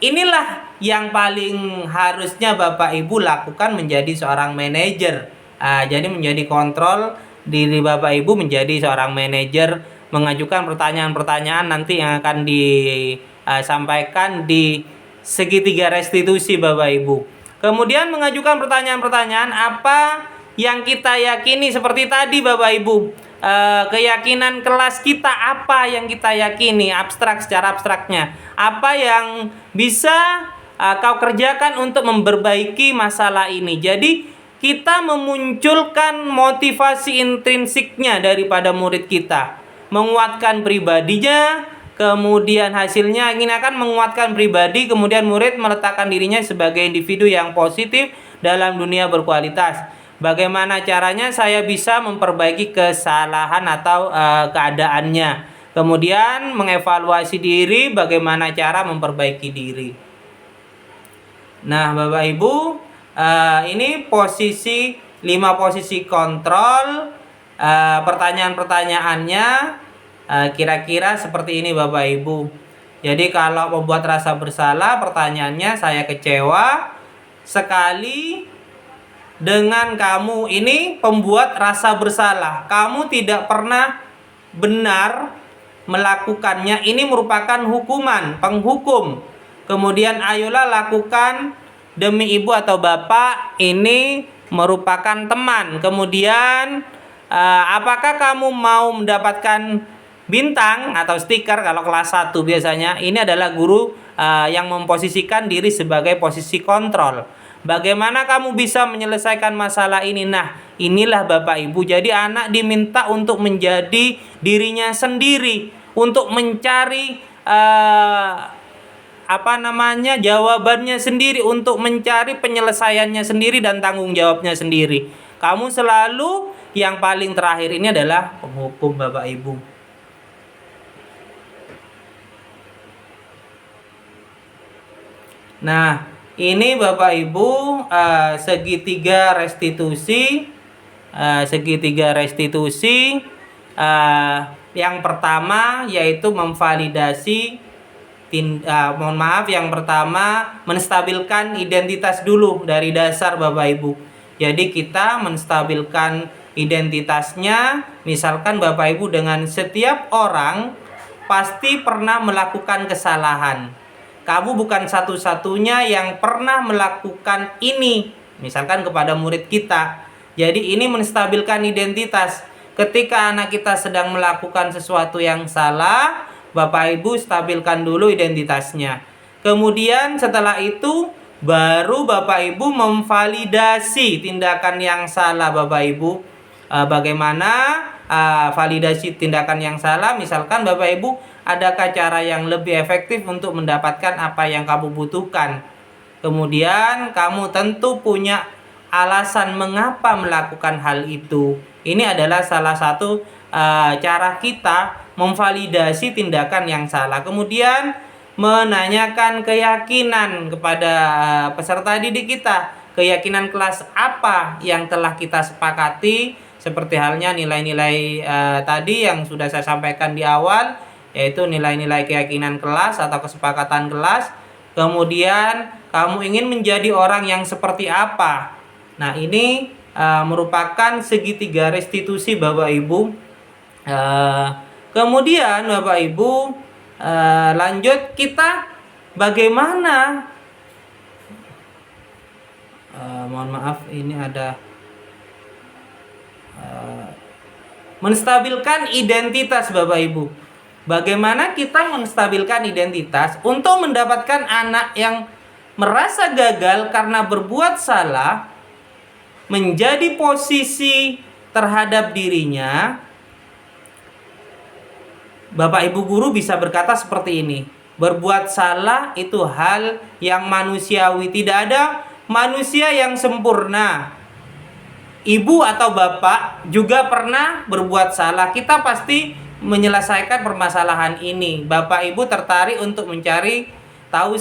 inilah yang paling harusnya Bapak Ibu lakukan menjadi seorang manajer. Jadi menjadi kontrol diri Bapak Ibu menjadi seorang manajer, mengajukan pertanyaan-pertanyaan nanti yang akan disampaikan di segitiga restitusi Bapak Ibu. Kemudian mengajukan pertanyaan-pertanyaan apa yang kita yakini seperti tadi Bapak Ibu. Keyakinan kelas kita apa yang kita yakini, secara abstraknya. Apa yang bisa kau kerjakan untuk memperbaiki masalah ini. Jadi kita memunculkan motivasi intrinsiknya daripada murid kita. Menguatkan pribadinya, kemudian hasilnya ingin akan menguatkan pribadi, kemudian murid meletakkan dirinya sebagai individu yang positif dalam dunia berkualitas. Bagaimana caranya saya bisa memperbaiki kesalahan atau keadaannya. Kemudian mengevaluasi diri, bagaimana cara memperbaiki diri. Nah, Bapak Ibu, ini 5 posisi kontrol. Pertanyaan-pertanyaannya kira-kira seperti ini Bapak Ibu. Jadi kalau membuat rasa bersalah, pertanyaannya saya kecewa sekali dengan kamu. Ini pembuat rasa bersalah. Kamu tidak pernah benar melakukannya. Ini merupakan hukuman, penghukum. Kemudian ayolah lakukan demi ibu atau bapak. Ini merupakan teman. Kemudian apakah kamu mau mendapatkan bintang atau stiker kalau kelas 1 biasanya. Ini adalah guru yang memposisikan diri sebagai posisi kontrol. Bagaimana kamu bisa menyelesaikan masalah ini? Nah, inilah Bapak Ibu. Jadi anak diminta untuk menjadi dirinya sendiri, untuk mencari jawabannya sendiri, untuk mencari penyelesaiannya sendiri dan tanggung jawabnya sendiri. Kamu selalu yang paling terakhir ini adalah penghukum Bapak Ibu. Nah, ini Bapak Ibu segitiga restitusi. Yang pertama yaitu memvalidasi. Yang pertama menstabilkan identitas dulu dari dasar Bapak Ibu. Jadi kita menstabilkan identitasnya. Misalkan Bapak Ibu, dengan setiap orang pasti pernah melakukan kesalahan. Kamu bukan satu-satunya yang pernah melakukan ini, misalkan kepada murid kita. Jadi ini menstabilkan identitas. Ketika anak kita sedang melakukan sesuatu yang salah, Bapak Ibu stabilkan dulu identitasnya. Kemudian setelah itu baru Bapak Ibu memvalidasi tindakan yang salah Bapak Ibu. Bagaimana validasi tindakan yang salah? Misalkan Bapak Ibu, adakah cara yang lebih efektif untuk mendapatkan apa yang kamu butuhkan? Kemudian kamu tentu punya alasan mengapa melakukan hal itu. Ini adalah salah satu cara kita memvalidasi tindakan yang salah. Kemudian menanyakan keyakinan kepada peserta didik kita. Keyakinan kelas apa yang telah kita sepakati, seperti halnya nilai-nilai tadi yang sudah saya sampaikan di awal, yaitu nilai-nilai keyakinan kelas atau kesepakatan kelas. Kemudian kamu ingin menjadi orang yang seperti apa. Nah, ini merupakan segitiga restitusi Bapak Ibu. Kemudian Bapak Ibu, lanjut kita bagaimana, mohon maaf ini ada menstabilkan identitas Bapak Ibu. Bagaimana kita menstabilkan identitas untuk mendapatkan anak yang merasa gagal karena berbuat salah menjadi posisi terhadap dirinya. Bapak Ibu guru bisa berkata seperti ini: berbuat salah itu hal yang manusiawi, tidak ada manusia yang sempurna. ibu atau bapak juga pernah berbuat salah. Kita pasti menyelesaikan permasalahan ini. Bapak ibu tertarik untuk mencari tahu,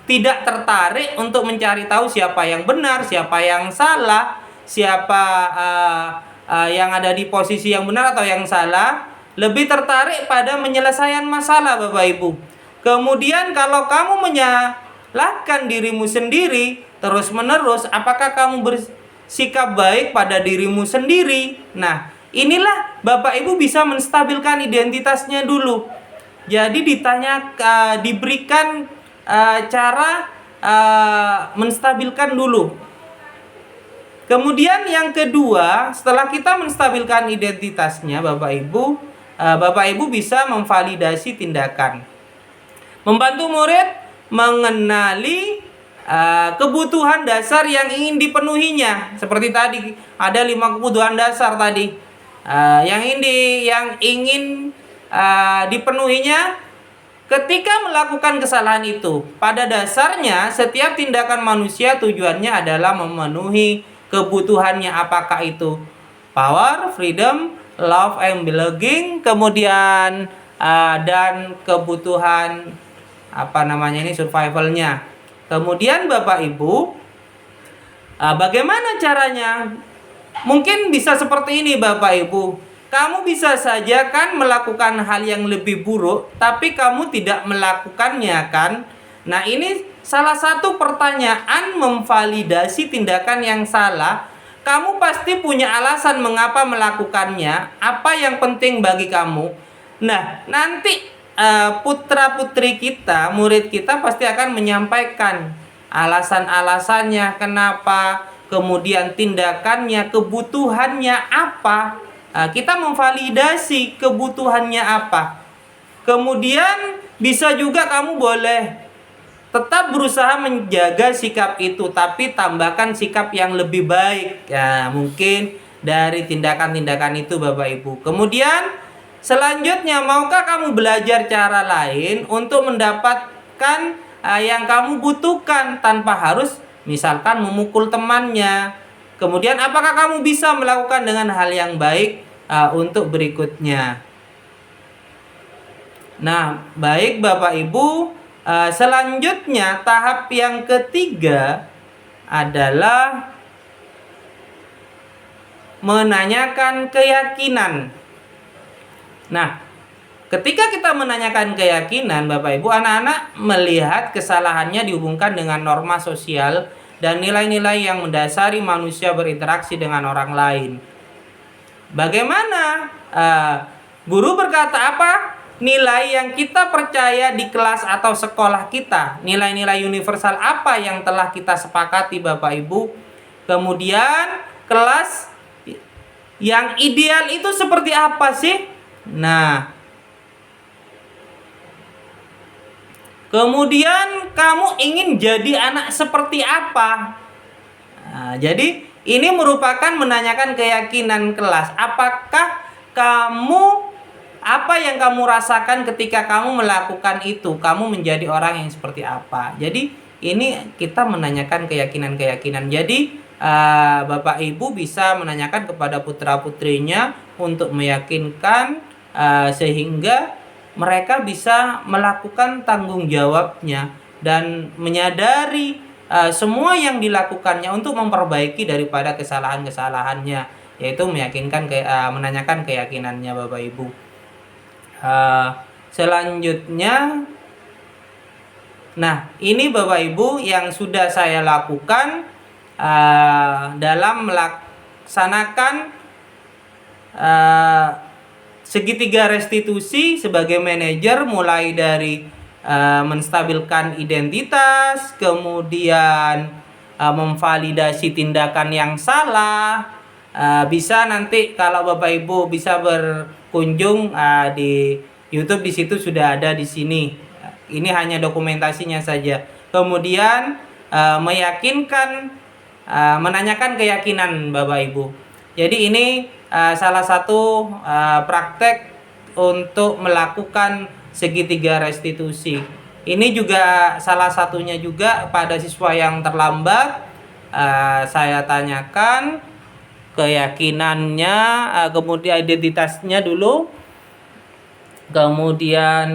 tidak tertarik untuk mencari tahu siapa yang benar, siapa yang salah, siapa yang ada di posisi yang benar atau yang salah. Lebih tertarik pada penyelesaian masalah, Bapak Ibu. Kemudian kalau kamu menyalahkan dirimu sendiri terus-menerus, apakah kamu bersikap baik pada dirimu sendiri? Nah, inilah Bapak Ibu bisa menstabilkan identitasnya dulu. Jadi diberikan cara menstabilkan dulu. Kemudian yang kedua, setelah kita menstabilkan identitasnya, Bapak Ibu bisa memvalidasi tindakan. Membantu murid mengenali kebutuhan dasar yang ingin dipenuhinya. Seperti tadi, ada 5 kebutuhan dasar tadi. Yang ingin dipenuhinya ketika melakukan kesalahan itu. Pada dasarnya, setiap tindakan manusia tujuannya adalah memenuhi kebutuhannya, apakah itu power, freedom, love and belonging, kemudian dan kebutuhan survivalnya. Kemudian Bapak Ibu, bagaimana caranya? Mungkin bisa seperti ini Bapak Ibu. Kamu bisa saja kan melakukan hal yang lebih buruk, tapi kamu tidak melakukannya kan? Nah, ini salah satu pertanyaan memvalidasi tindakan yang salah. Kamu pasti punya alasan mengapa melakukannya, apa yang penting bagi kamu. Nah, nanti putra-putri kita, murid kita pasti akan menyampaikan alasan-alasannya kenapa, kemudian tindakannya, kebutuhannya apa. Kita memvalidasi kebutuhannya apa. Kemudian bisa juga kamu boleh tetap berusaha menjaga sikap itu, tapi tambahkan sikap yang lebih baik. Ya, mungkin dari tindakan-tindakan itu Bapak Ibu. Kemudian selanjutnya, maukah kamu belajar cara lain untuk mendapatkan yang kamu butuhkan tanpa harus misalkan memukul temannya. Kemudian apakah kamu bisa melakukan dengan hal yang baik untuk berikutnya. Nah, baik Bapak Ibu, selanjutnya tahap yang ketiga adalah menanyakan keyakinan. Nah, ketika kita menanyakan keyakinan, Bapak Ibu, anak-anak melihat kesalahannya dihubungkan dengan norma sosial dan nilai-nilai yang mendasari manusia berinteraksi dengan orang lain. Bagaimana? Guru berkata apa? Nilai yang kita percaya di kelas atau sekolah kita, nilai-nilai universal apa yang telah kita sepakati Bapak Ibu. Kemudian kelas yang ideal itu seperti apa sih? Nah, kemudian kamu ingin jadi anak seperti apa? Nah, jadi ini merupakan menanyakan keyakinan kelas. Apakah apa yang kamu rasakan ketika kamu melakukan itu? Kamu menjadi orang yang seperti apa? Jadi ini kita menanyakan keyakinan-keyakinan. Jadi Bapak Ibu bisa menanyakan kepada putra-putrinya untuk meyakinkan sehingga mereka bisa melakukan tanggung jawabnya dan menyadari semua yang dilakukannya untuk memperbaiki daripada kesalahan-kesalahannya, yaitu menanyakan keyakinannya Bapak Ibu. Selanjutnya, nah ini Bapak Ibu yang sudah saya lakukan dalam melaksanakan segitiga restitusi sebagai manajer, mulai dari menstabilkan identitas, kemudian memvalidasi tindakan yang salah. Bisa nanti kalau Bapak Ibu bisa berkunjung di YouTube, di situ sudah ada di sini. Ini hanya dokumentasinya saja. Kemudian menanyakan keyakinan Bapak Ibu. Jadi ini salah satu praktek untuk melakukan segitiga restitusi. Ini juga salah satunya juga pada siswa yang terlambat, saya tanyakan keyakinannya, kemudian identitasnya dulu, kemudian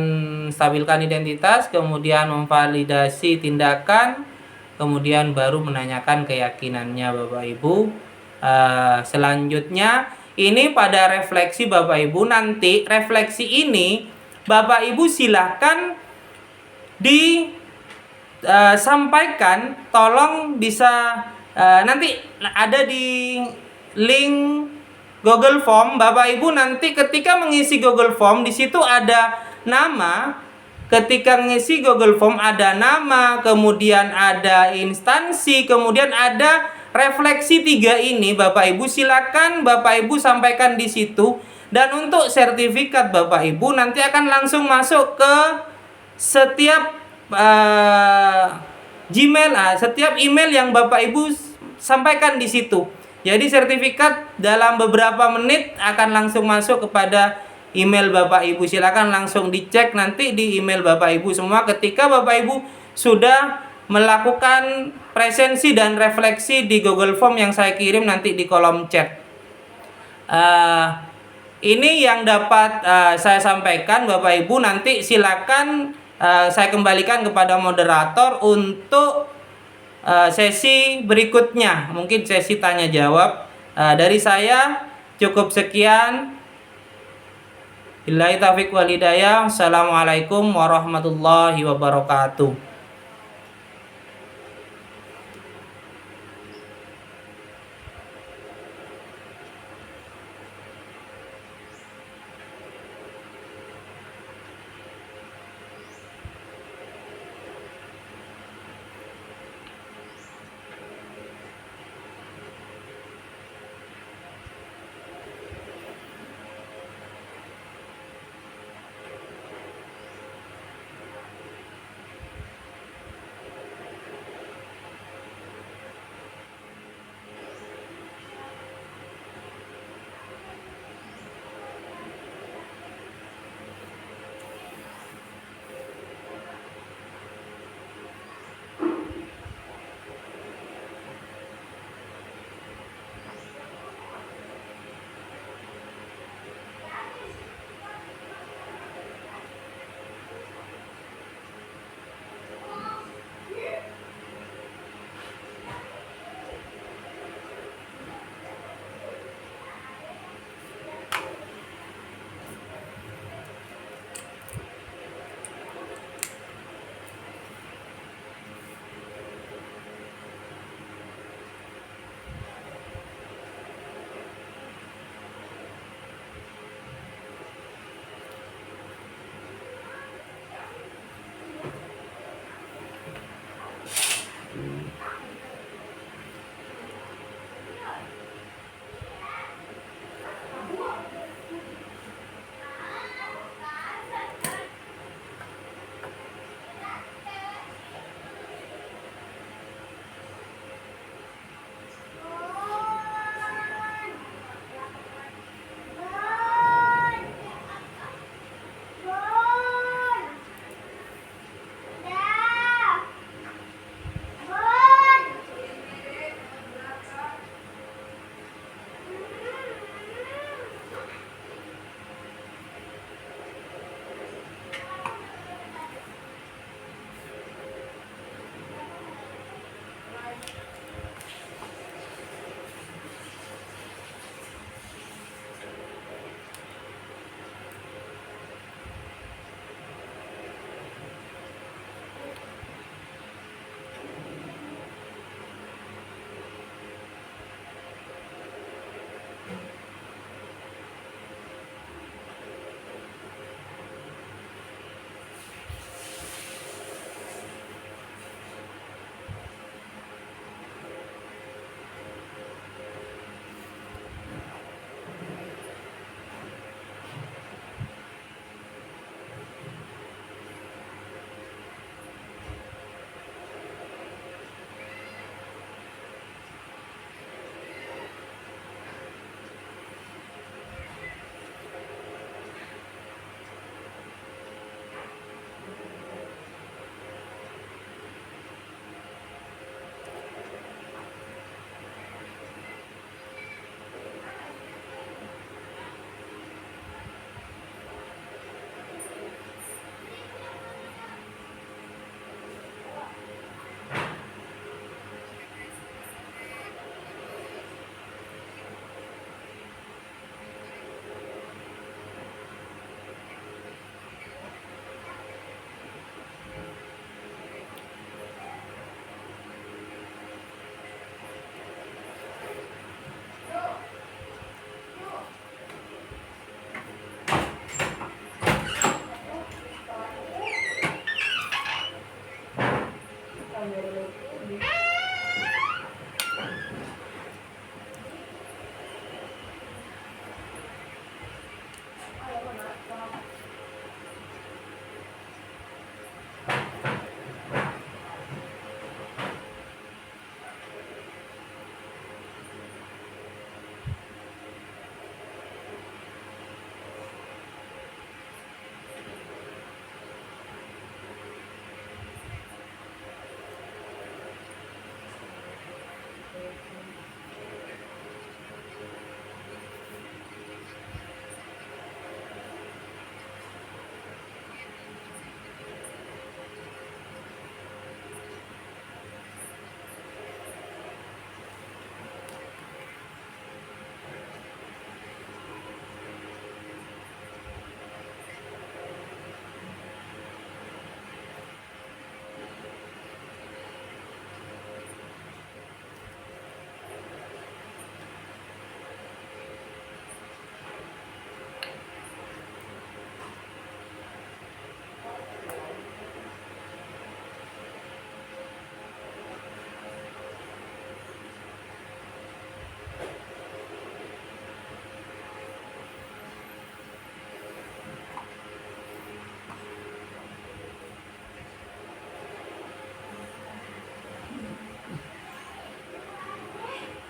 stabilkan identitas, kemudian memvalidasi tindakan, kemudian baru menanyakan keyakinannya Bapak Ibu. Selanjutnya ini pada refleksi Bapak Ibu, nanti refleksi ini Bapak Ibu silahkan disampaikan, tolong bisa nanti ada di link Google Form. Bapak Ibu nanti ketika mengisi Google Form, di situ ada nama. Ketika mengisi Google Form ada nama, kemudian ada instansi, kemudian ada refleksi 3 ini. Bapak Ibu silakan Bapak Ibu sampaikan di situ. Dan untuk sertifikat Bapak Ibu nanti akan langsung masuk ke setiap Gmail, setiap email yang Bapak Ibu sampaikan di situ. Jadi sertifikat dalam beberapa menit akan langsung masuk kepada email Bapak Ibu. Silakan langsung dicek nanti di email Bapak Ibu semua ketika Bapak Ibu sudah melakukan presensi dan refleksi di Google Form yang saya kirim nanti di kolom chat. Ini yang dapat saya sampaikan Bapak Ibu. Nanti silakan saya kembalikan kepada moderator untuk sesi berikutnya, mungkin sesi tanya jawab. Dari saya cukup sekian. Billahi taufiq wal hidayah. Assalamualaikum warahmatullahi wabarakatuh.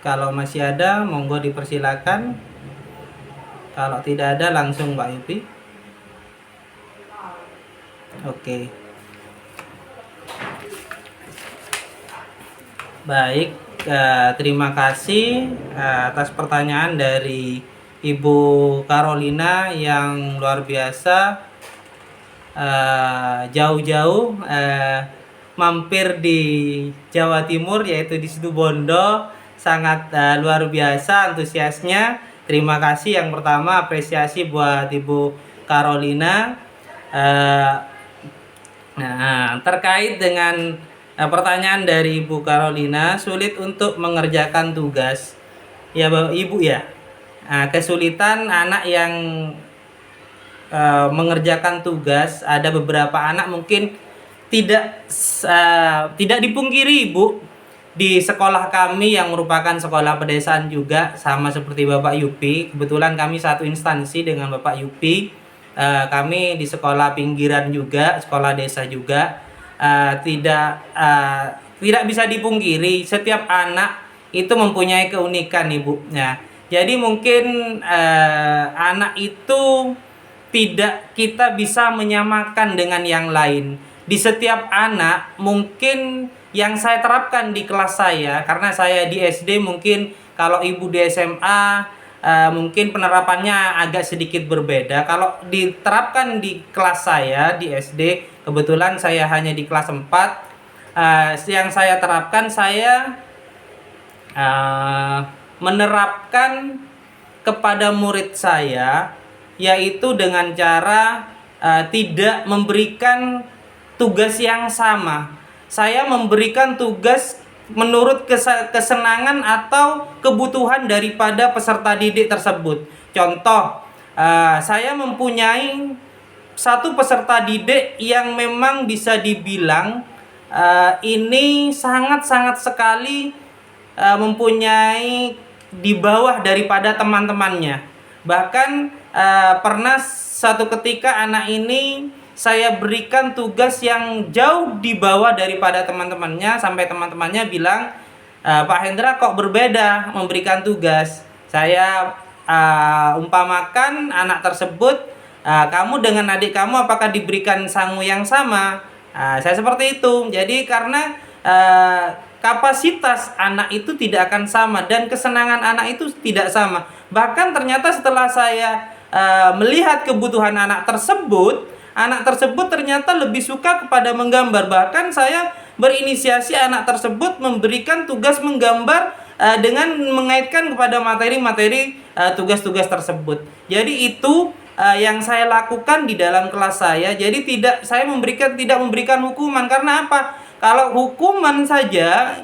Kalau masih ada, monggo dipersilakan. Kalau tidak ada, langsung Mbak Yupi. Oke. Baik, terima kasih atas pertanyaan dari Ibu Carolina yang luar biasa. Jauh-jauh mampir di Jawa Timur, yaitu di Situbondo. Sangat luar biasa antusiasnya. Terima kasih yang pertama, apresiasi buat Ibu Carolina. Nah, terkait dengan pertanyaan dari Ibu Carolina, sulit untuk mengerjakan tugas. Ya, Ibu ya. Kesulitan anak yang mengerjakan tugas, ada beberapa anak mungkin tidak dipungkiri Ibu, di sekolah kami yang merupakan sekolah pedesaan juga sama seperti Bapak Yupi. Kebetulan kami satu instansi dengan Bapak Yupi. Kami di sekolah pinggiran juga, sekolah desa juga. Tidak bisa dipungkiri setiap anak itu mempunyai keunikan Ibu. Nah, jadi mungkin anak itu tidak kita bisa menyamakan dengan yang lain. Di setiap anak mungkin yang saya terapkan di kelas saya, karena saya di SD, mungkin kalau Ibu di SMA mungkin penerapannya agak sedikit berbeda. Kalau diterapkan di kelas saya di SD, kebetulan saya hanya di kelas 4, yang saya terapkan, saya menerapkan kepada murid saya, yaitu dengan cara tidak memberikan tugas yang sama. Saya memberikan tugas menurut kesenangan atau kebutuhan daripada peserta didik tersebut. Contoh, saya mempunyai satu peserta didik yang memang bisa dibilang ini sangat-sangat sekali mempunyai di bawah daripada teman-temannya. Bahkan pernah satu ketika anak ini saya berikan tugas yang jauh di bawah daripada teman-temannya, sampai teman-temannya bilang, Pak Hendra kok berbeda memberikan tugas. Saya umpamakan anak tersebut, kamu dengan adik kamu apakah diberikan sangu yang sama? Saya seperti itu. Jadi karena kapasitas anak itu tidak akan sama dan kesenangan anak itu tidak sama. Bahkan ternyata setelah saya melihat kebutuhan anak tersebut ternyata lebih suka kepada menggambar. Bahkan saya berinisiasi anak tersebut memberikan tugas menggambar dengan mengaitkan kepada materi-materi tugas-tugas tersebut. Jadi itu yang saya lakukan di dalam kelas saya. Jadi tidak memberikan hukuman. Karena apa? Kalau hukuman saja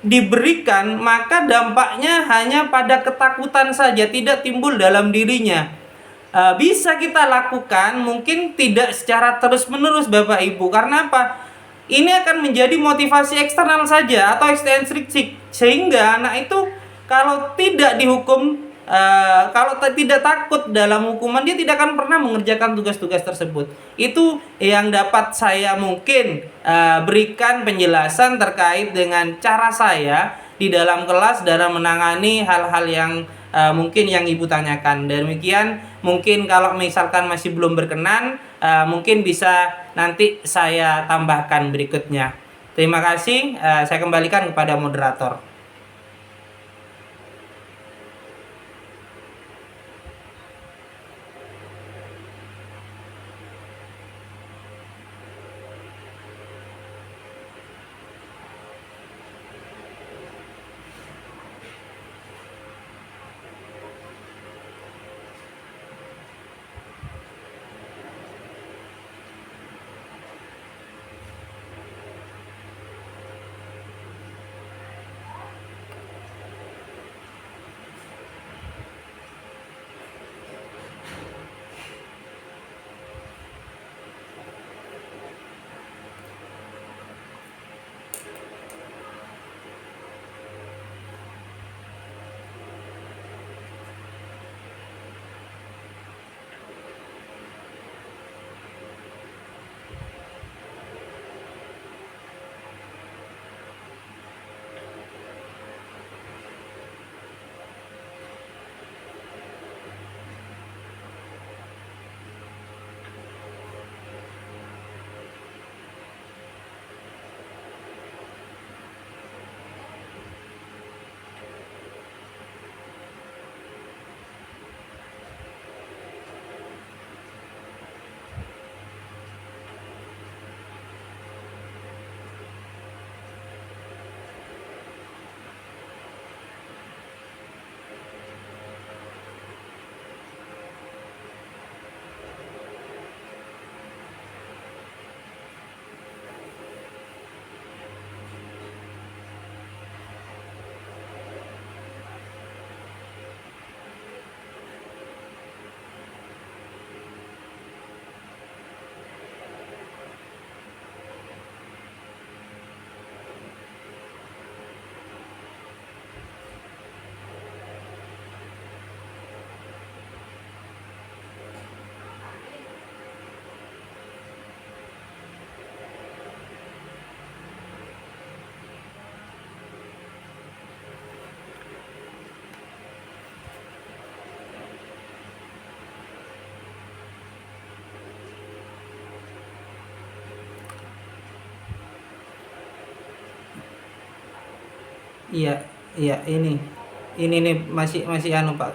diberikan, maka dampaknya hanya pada ketakutan saja, tidak timbul dalam dirinya. Bisa kita lakukan, mungkin tidak secara terus-menerus Bapak Ibu. Karena apa? Ini akan menjadi motivasi eksternal saja atau ekstrinsik, sehingga anak itu kalau tidak dihukum, kalau tidak takut dalam hukuman, dia tidak akan pernah mengerjakan tugas-tugas tersebut. Itu yang dapat saya mungkin berikan penjelasan terkait dengan cara saya di dalam kelas dalam menangani hal-hal yang mungkin yang Ibu tanyakan. Demikian, mungkin kalau misalkan masih belum berkenan, mungkin bisa nanti saya tambahkan berikutnya. Terima kasih, saya kembalikan kepada moderator. Iya, iya ini nih masih masih anu Pak.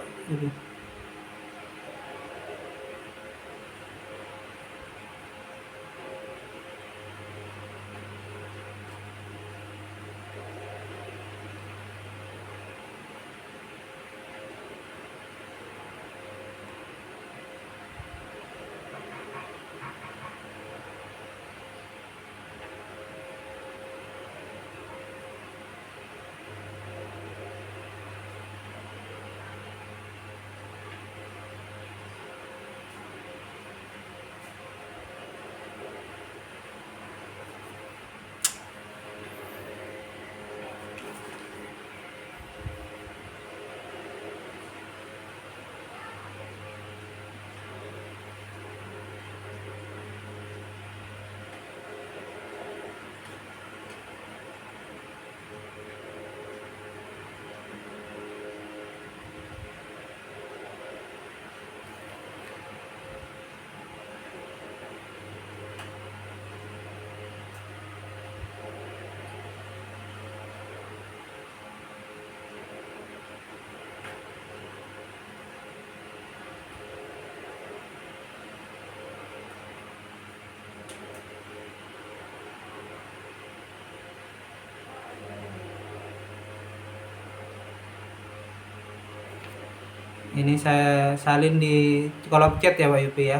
Ini saya salin di kolom chat ya Pak Yupi ya.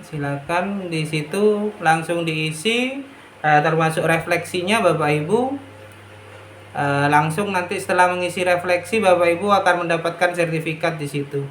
Silakan di situ langsung diisi, termasuk refleksinya Bapak Ibu. Langsung nanti setelah mengisi refleksi Bapak Ibu akan mendapatkan sertifikat di situ.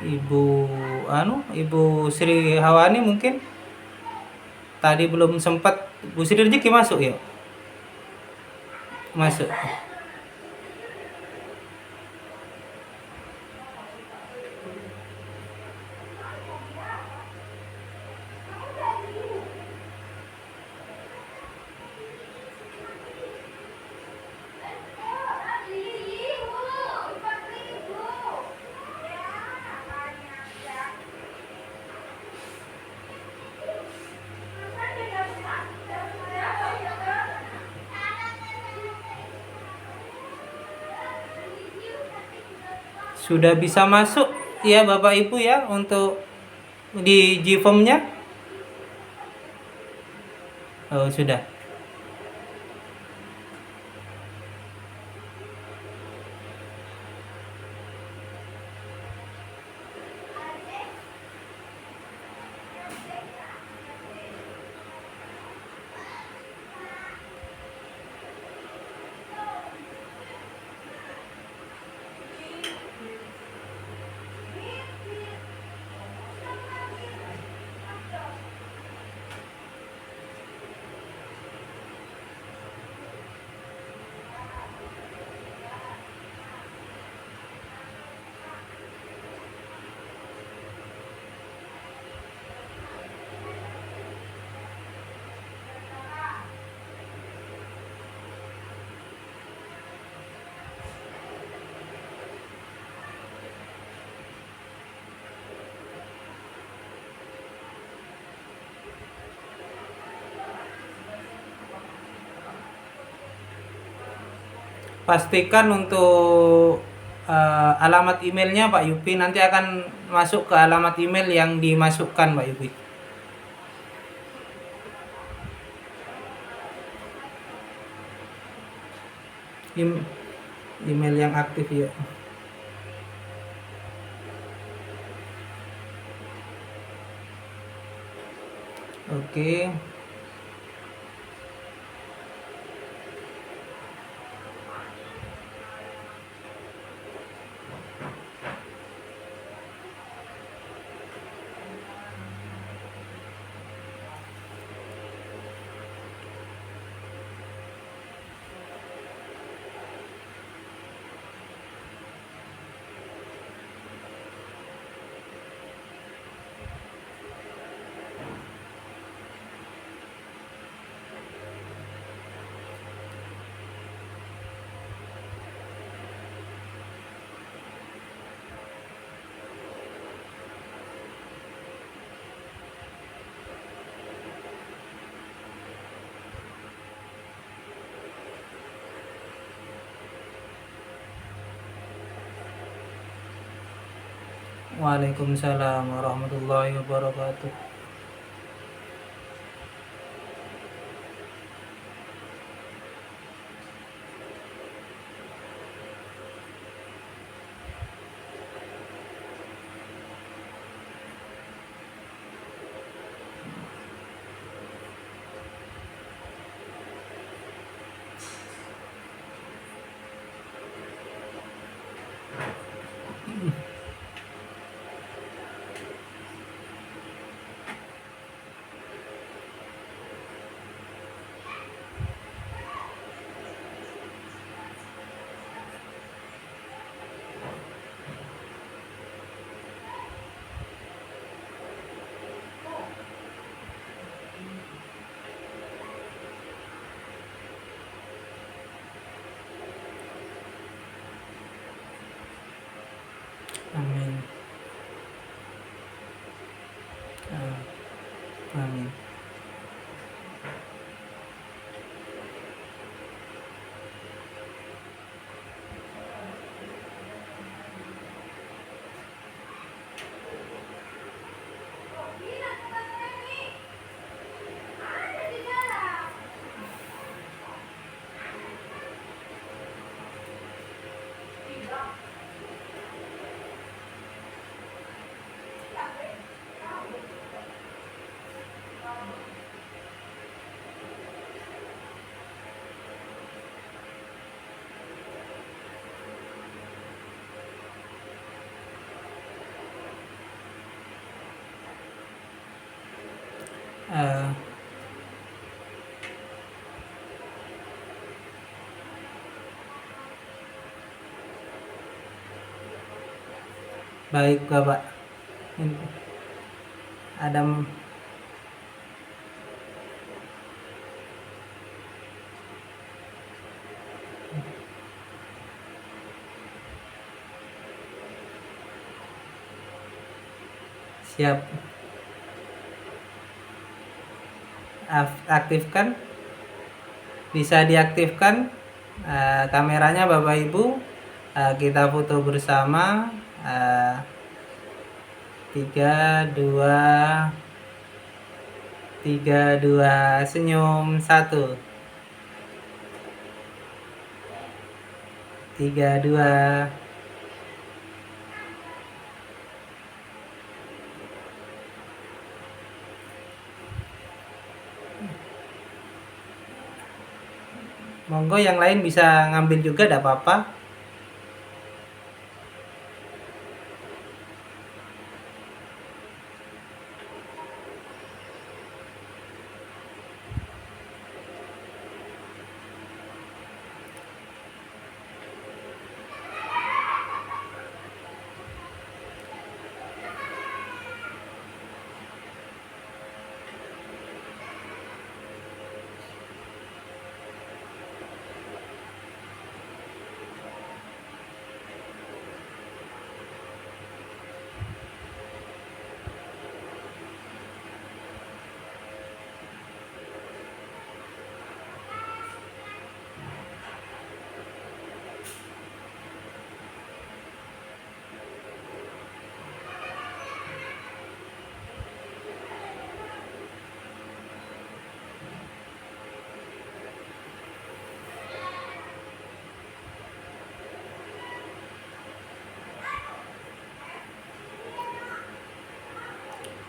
Ibu Ibu Sri Hawani mungkin tadi belum sempat. Bu Sri Rezeki masuk ya? Masuk. Sudah bisa masuk ya Bapak Ibu ya untuk di GFOM-nya? Oh, sudah. Pastikan untuk alamat emailnya Pak Yupi nanti akan masuk ke alamat email yang dimasukkan Pak Yupi. Email yang aktif ya. Oke. Waalaikumsalam warahmatullahi wabarakatuh. Amin. Ah, amin. Eh, baik Bapak. Adam, siap. Aktifkan, bisa diaktifkan kameranya Bapak Ibu. Kita foto bersama. 3, 2, senyum 1, 3, 2. Monggo yang lain bisa ngambil juga, tidak apa-apa.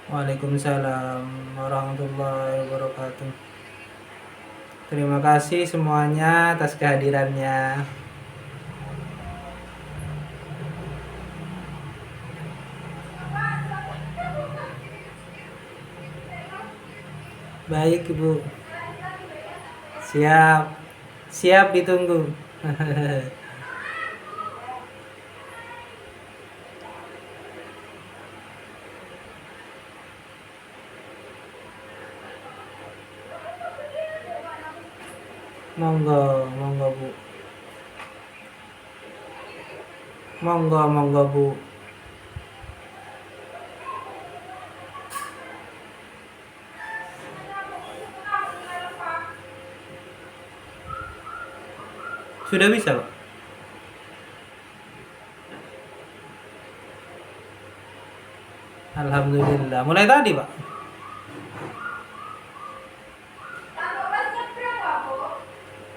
Waalaikumsalam warahmatullahi wabarakatuh. Terima kasih semuanya atas kehadirannya. Baik Ibu. Siap. Siap ditunggu. Monggo, monggo Bu. Monggo, monggo Bu. Sudah bisa, Pak? Alhamdulillah. Mulai tadi, Pak.